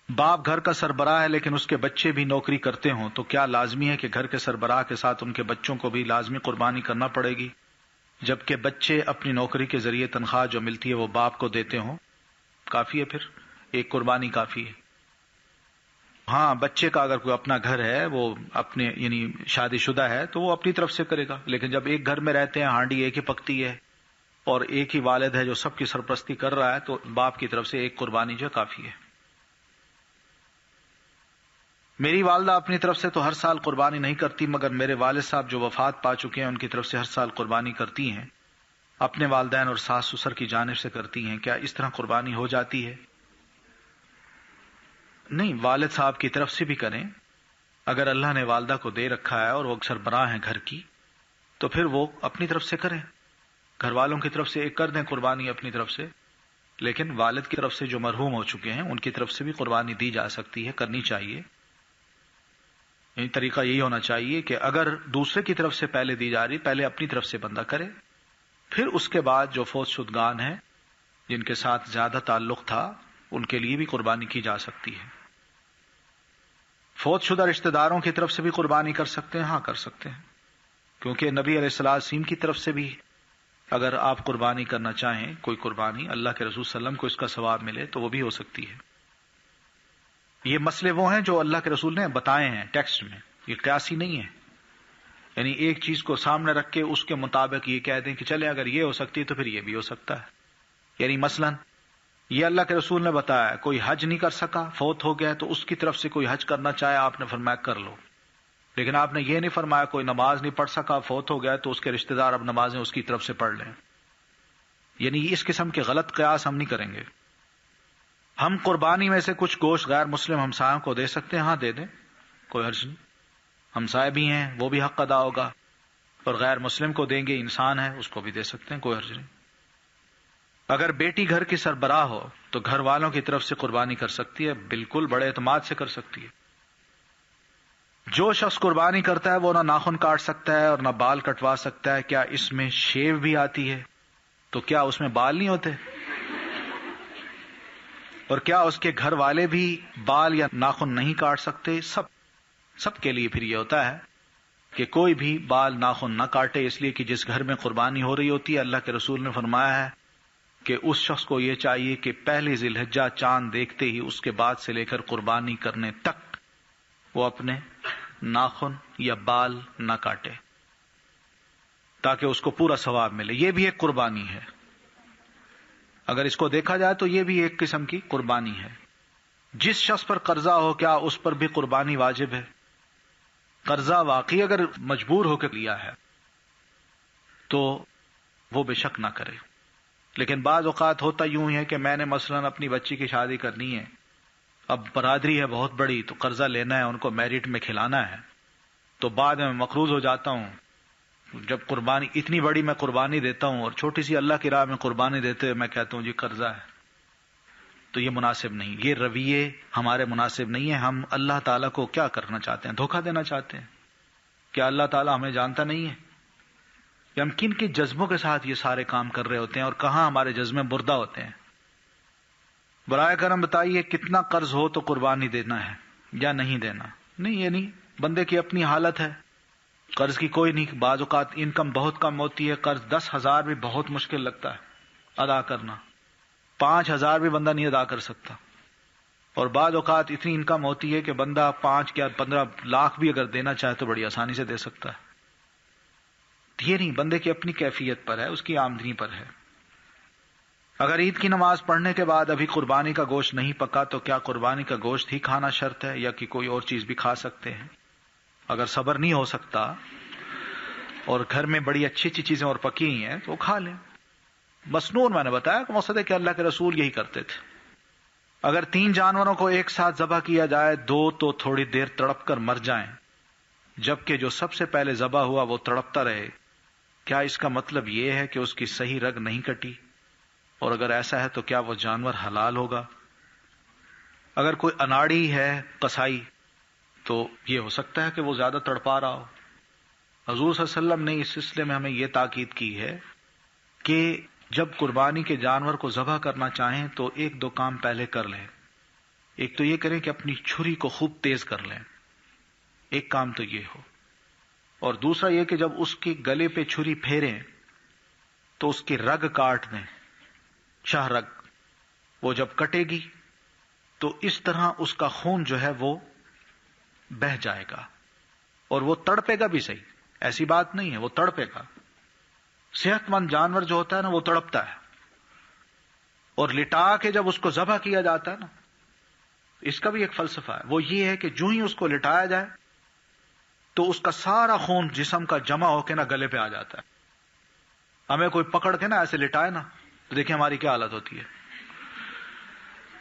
باپ گھر کا سربراہ ہے لیکن اس کے بچے بھی نوکری کرتے ہوں تو کیا لازمی ہے کہ گھر کے سربراہ کے ساتھ ان کے بچوں کو بھی لازمی قربانی کرنا پڑے گی، جبکہ بچے اپنی نوکری کے ذریعے تنخواہ جو ملتی ہے وہ باپ کو دیتے ہوں؟ کافی ہے، پھر ایک قربانی کافی ہے۔ ہاں، بچے کا اگر کوئی اپنا گھر ہے، وہ اپنے یعنی شادی شدہ ہے تو وہ اپنی طرف سے کرے گا، لیکن جب ایک گھر میں رہتے ہیں، ہانڈی ایک ہی پکتی ہے اور ایک ہی والد ہے جو سب کی سرپرستی کر رہا ہے، تو باپ کی طرف سے ایک قربانی جو کافی ہے۔ میری والدہ اپنی طرف سے تو ہر سال قربانی نہیں کرتی، مگر میرے والد صاحب جو وفات پا چکے ہیں ان کی طرف سے ہر سال قربانی کرتی ہیں، اپنے والدین اور ساس سسر کی جانب سے کرتی ہیں، کیا اس طرح قربانی ہو جاتی ہے؟ نہیں، والد صاحب کی طرف سے بھی کریں، اگر اللہ نے والدہ کو دے رکھا ہے اور وہ سربراہ ہیں گھر کی تو پھر وہ اپنی طرف سے کریں، گھر والوں کی طرف سے ایک کر دیں قربانی اپنی طرف سے، لیکن والد کی طرف سے جو مرحوم ہو چکے ہیں ان کی طرف سے بھی قربانی دی جا سکتی ہے، کرنی چاہیے۔ یعنی طریقہ یہی ہونا چاہیے کہ اگر دوسرے کی طرف سے پہلے دی جا رہی، پہلے اپنی طرف سے بندہ کرے، پھر اس کے بعد جو فوت شدگان ہیں جن کے ساتھ زیادہ تعلق تھا ان کے لیے بھی قربانی کی جا سکتی ہے۔ فوت شدہ رشتہ داروں کی طرف سے بھی قربانی کر سکتے ہیں؟ ہاں کر سکتے ہیں، کیونکہ نبی علیہ السلام کی طرف سے بھی اگر آپ قربانی کرنا چاہیں، کوئی قربانی اللہ کے رسول صلی اللہ علیہ وسلم کو اس کا ثواب ملے تو وہ بھی ہو سکتی ہے۔ یہ مسئلے وہ ہیں جو اللہ کے رسول نے بتائے ہیں ٹیکسٹ میں، یہ قیاسی نہیں ہے، یعنی ایک چیز کو سامنے رکھ کے اس کے مطابق یہ کہہ دیں کہ چلے اگر یہ ہو سکتی ہے تو پھر یہ بھی ہو سکتا ہے۔ یعنی مثلا یہ اللہ کے رسول نے بتایا، کوئی حج نہیں کر سکا، فوت ہو گیا، تو اس کی طرف سے کوئی حج کرنا چاہے آپ نے فرمایا کر لو، لیکن آپ نے یہ نہیں فرمایا کوئی نماز نہیں پڑھ سکا، فوت ہو گیا تو اس کے رشتہ دار اب نمازیں اس کی طرف سے پڑھ لیں۔ یعنی اس قسم کے غلط قیاس ہم نہیں کریں گے۔ ہم قربانی میں سے کچھ گوشت غیر مسلم ہمسایوں کو دے سکتے ہیں؟ ہاں دے دیں، کوئی حرج نہیں، ہمسائے بھی ہیں، وہ بھی حق ادا ہوگا، اور غیر مسلم کو دیں گے، انسان ہے، اس کو بھی دے سکتے ہیں، کوئی حرج نہیں۔ اگر بیٹی گھر کی سربراہ ہو تو گھر والوں کی طرف سے قربانی کر سکتی ہے؟ بالکل، بڑے اعتماد سے کر سکتی ہے۔ جو شخص قربانی کرتا ہے وہ نہ ناخن کاٹ سکتا ہے اور نہ بال کٹوا سکتا ہے، کیا اس میں شیو بھی آتی ہے؟ تو کیا اس میں بال نہیں ہوتے؟ اور کیا اس کے گھر والے بھی بال یا ناخن نہیں کاٹ سکتے؟ سب کے لیے پھر یہ ہوتا ہے کہ کوئی بھی بال ناخن نہ کاٹے، اس لیے کہ جس گھر میں قربانی ہو رہی ہوتی ہے اللہ کے رسول نے فرمایا ہے کہ اس شخص کو یہ چاہیے کہ پہلی ذی الحجہ چاند دیکھتے ہی اس کے بعد سے لے کر قربانی کرنے تک وہ اپنے ناخن یا بال نہ کاٹے، تاکہ اس کو پورا ثواب ملے۔ یہ بھی ایک قربانی ہے، اگر اس کو دیکھا جائے تو یہ بھی ایک قسم کی قربانی ہے۔ جس شخص پر قرضہ ہو کیا اس پر بھی قربانی واجب ہے؟ قرضہ واقعی اگر مجبور ہو کے لیا ہے تو وہ بے شک نہ کرے، لیکن بعض اوقات ہوتا یوں ہے کہ میں نے مثلا اپنی بچی کی شادی کرنی ہے، اب برادری ہے بہت بڑی تو قرضہ لینا ہے، ان کو میرٹ میں کھلانا ہے، تو بعد میں مقروض ہو جاتا ہوں۔ جب قربانی اتنی بڑی میں قربانی دیتا ہوں اور چھوٹی سی اللہ کی راہ میں قربانی دیتے ہوئے میں کہتا ہوں جی قرضہ ہے، تو یہ مناسب نہیں، یہ رویے ہمارے مناسب نہیں ہیں۔ ہم اللہ تعالیٰ کو کیا کرنا چاہتے ہیں؟ دھوکہ دینا چاہتے ہیں؟ کیا اللہ تعالیٰ ہمیں جانتا نہیں ہے؟ کہ ہم کن کے جذبوں کے ساتھ یہ سارے کام کر رہے ہوتے ہیں اور کہاں ہمارے جذبے مردہ ہوتے ہیں؟ برائے کرم بتائیے کتنا قرض ہو تو قربانی دینا ہے یا نہیں دینا؟ نہیں، یہ نہیں، بندے کی اپنی حالت ہے، قرض کی کوئی نہیں، بعض اوقات انکم بہت کم ہوتی ہے، قرض 10,000 بھی بہت مشکل لگتا ہے ادا کرنا، 5,000 بھی بندہ نہیں ادا کر سکتا، اور بعض اوقات اتنی انکم ہوتی ہے کہ بندہ 5 یا 15 لاکھ بھی اگر دینا چاہے تو بڑی آسانی سے دے سکتا ہے۔ یہ نہیں، بندے کی اپنی کیفیت پر ہے، اس کی آمدنی پر ہے۔ اگر عید کی نماز پڑھنے کے بعد ابھی قربانی کا گوشت نہیں پکا تو کیا قربانی کا گوشت ہی کھانا شرط ہے یا کہ کوئی اور چیز بھی کھا سکتے ہیں؟ اگر صبر نہیں ہو سکتا اور گھر میں بڑی اچھی اچھی چیزیں اور پکی ہوئی ہیں تو کھا لیں۔ مسنون میں نے بتایا کہ مقصد ہے کہ اللہ کے رسول یہی کرتے تھے۔ اگر 3 جانوروں کو ایک ساتھ ذبح کیا جائے، 2 تو تھوڑی دیر تڑپ کر مر جائیں، جبکہ جو سب سے پہلے ذبح ہوا وہ تڑپتا رہے، کیا اس کا مطلب یہ ہے کہ اس کی صحیح رگ نہیں کٹی؟ اور اگر ایسا ہے تو کیا وہ جانور حلال ہوگا؟ اگر کوئی اناڑی ہے قصائی تو یہ ہو سکتا ہے کہ وہ زیادہ تڑپا رہا ہو. حضور صلی اللہ علیہ وسلم نے اس سلسلے میں ہمیں یہ تاکید کی ہے کہ جب قربانی کے جانور کو ذبح کرنا چاہیں تو ایک دو کام پہلے کر لیں. ایک تو یہ کریں کہ اپنی چھری کو خوب تیز کر لیں، ایک کام تو یہ ہو. اور دوسرا یہ کہ جب اس کے گلے پہ چھری پھیریں تو اس کی رگ کاٹ دیں، شاہ رگ. وہ جب کٹے گی تو اس طرح اس کا خون جو ہے وہ بہہ جائے گا، اور وہ تڑپے گا بھی صحیح. ایسی بات نہیں ہے، وہ تڑپے گا. صحت مند جانور جو ہوتا ہے نا وہ تڑپتا ہے. اور لٹا کے جب اس کو ذبح کیا جاتا ہے نا، اس کا بھی ایک فلسفہ ہے. وہ یہ ہے کہ جو ہی اس کو لٹایا جائے تو اس کا سارا خون جسم کا جمع ہو کے نا گلے پہ آ جاتا ہے. ہمیں کوئی پکڑ کے نا ایسے لٹائے نا تو دیکھیں ہماری کیا حالت ہوتی ہے.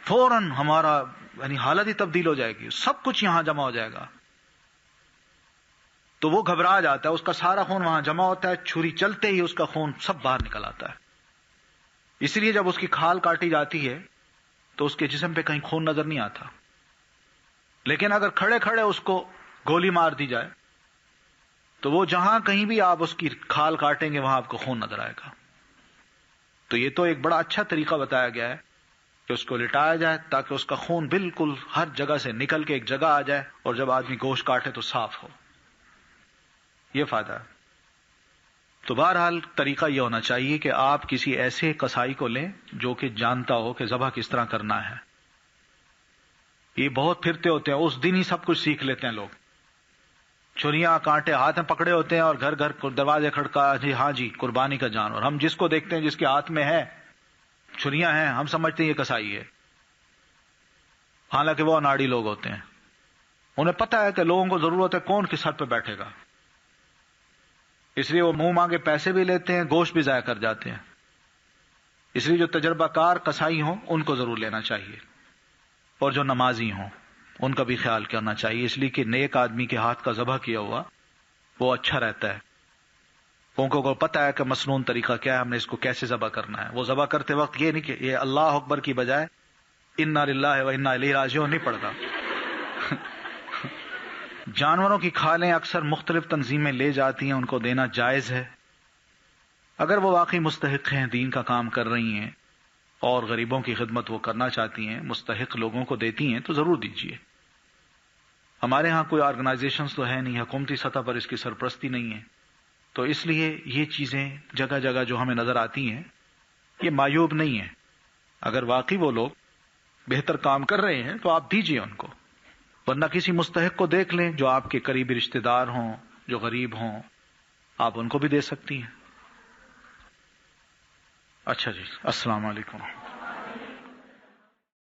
فوراً ہمارا یعنی حالت ہی تبدیل ہو جائے گی، سب کچھ یہاں جمع ہو جائے گا. تو وہ گھبرا جاتا ہے، اس کا سارا خون وہاں جمع ہوتا ہے، چھری چلتے ہی اس کا خون سب باہر نکل آتا ہے. اس لیے جب اس کی کھال کاٹی جاتی ہے تو اس کے جسم پہ کہیں خون نظر نہیں آتا. لیکن اگر کھڑے کھڑے اس کو گولی مار دی جائے تو وہ جہاں کہیں بھی آپ اس کی کھال کاٹیں گے وہاں آپ کو خون نظر آئے گا. تو یہ تو ایک بڑا اچھا طریقہ بتایا گیا ہے کہ اس کو لٹایا جائے تاکہ اس کا خون بالکل ہر جگہ سے نکل کے ایک جگہ آ جائے، اور جب آدمی گوشت کاٹے تو صاف ہو. یہ فائدہ ہے. تو بہرحال طریقہ یہ ہونا چاہیے کہ آپ کسی ایسے قصائی کو لیں جو کہ جانتا ہو کہ ذبح کس طرح کرنا ہے. یہ بہت پھرتے ہوتے ہیں، اس دن ہی سب کچھ سیکھ لیتے ہیں لوگ. چھریاں کانٹے ہاتھ میں پکڑے ہوتے ہیں اور گھر گھر دروازے کھڑکا، جی ہاں جی قربانی کا جانور. ہم جس کو دیکھتے ہیں جس کے ہاتھ میں ہے چھریاں ہیں، ہم سمجھتے ہیں یہ قصائی ہے، حالانکہ وہ اناڑی لوگ ہوتے ہیں. انہیں پتہ ہے کہ لوگوں کو ضرورت ہے کون کس حد پہ بیٹھے گا، اس لیے وہ منہ مانگے پیسے بھی لیتے ہیں، گوشت بھی ضائع کر جاتے ہیں. اس لیے جو تجربہ کار قصائی ہوں ان کو ضرور لینا چاہیے، اور جو نمازی ہوں ان کا بھی خیال کرنا چاہیے. اس لیے کہ نیک آدمی کے ہاتھ کا ذبح کیا ہوا وہ اچھا رہتا ہے. ان کو پتہ ہے کہ مسنون طریقہ کیا ہے، ہم نے اس کو کیسے ذبح کرنا ہے. وہ ذبح کرتے وقت یہ نہیں کہ یہ اللہ اکبر کی بجائے انا للہ و انا الیہ راجعون نہیں پڑھتا. جانوروں کی کھالیں اکثر مختلف تنظیمیں لے جاتی ہیں، ان کو دینا جائز ہے. اگر وہ واقعی مستحق ہیں، دین کا کام کر رہی ہیں اور غریبوں کی خدمت وہ کرنا چاہتی ہیں، مستحق لوگوں کو دیتی ہیں تو ضرور دیجیے. ہمارے ہاں کوئی آرگنائزیشنز تو ہے نہیں، حکومتی سطح پر اس کی سرپرستی نہیں ہے، تو اس لیے یہ چیزیں جگہ جگہ جو ہمیں نظر آتی ہیں یہ معیوب نہیں ہیں. اگر واقعی وہ لوگ بہتر کام کر رہے ہیں تو آپ دیجیے ان کو، ورنہ کسی مستحق کو دیکھ لیں جو آپ کے قریبی رشتہ دار ہوں، جو غریب ہوں، آپ ان کو بھی دے سکتی ہیں. اچھا جی، السلام علیکم.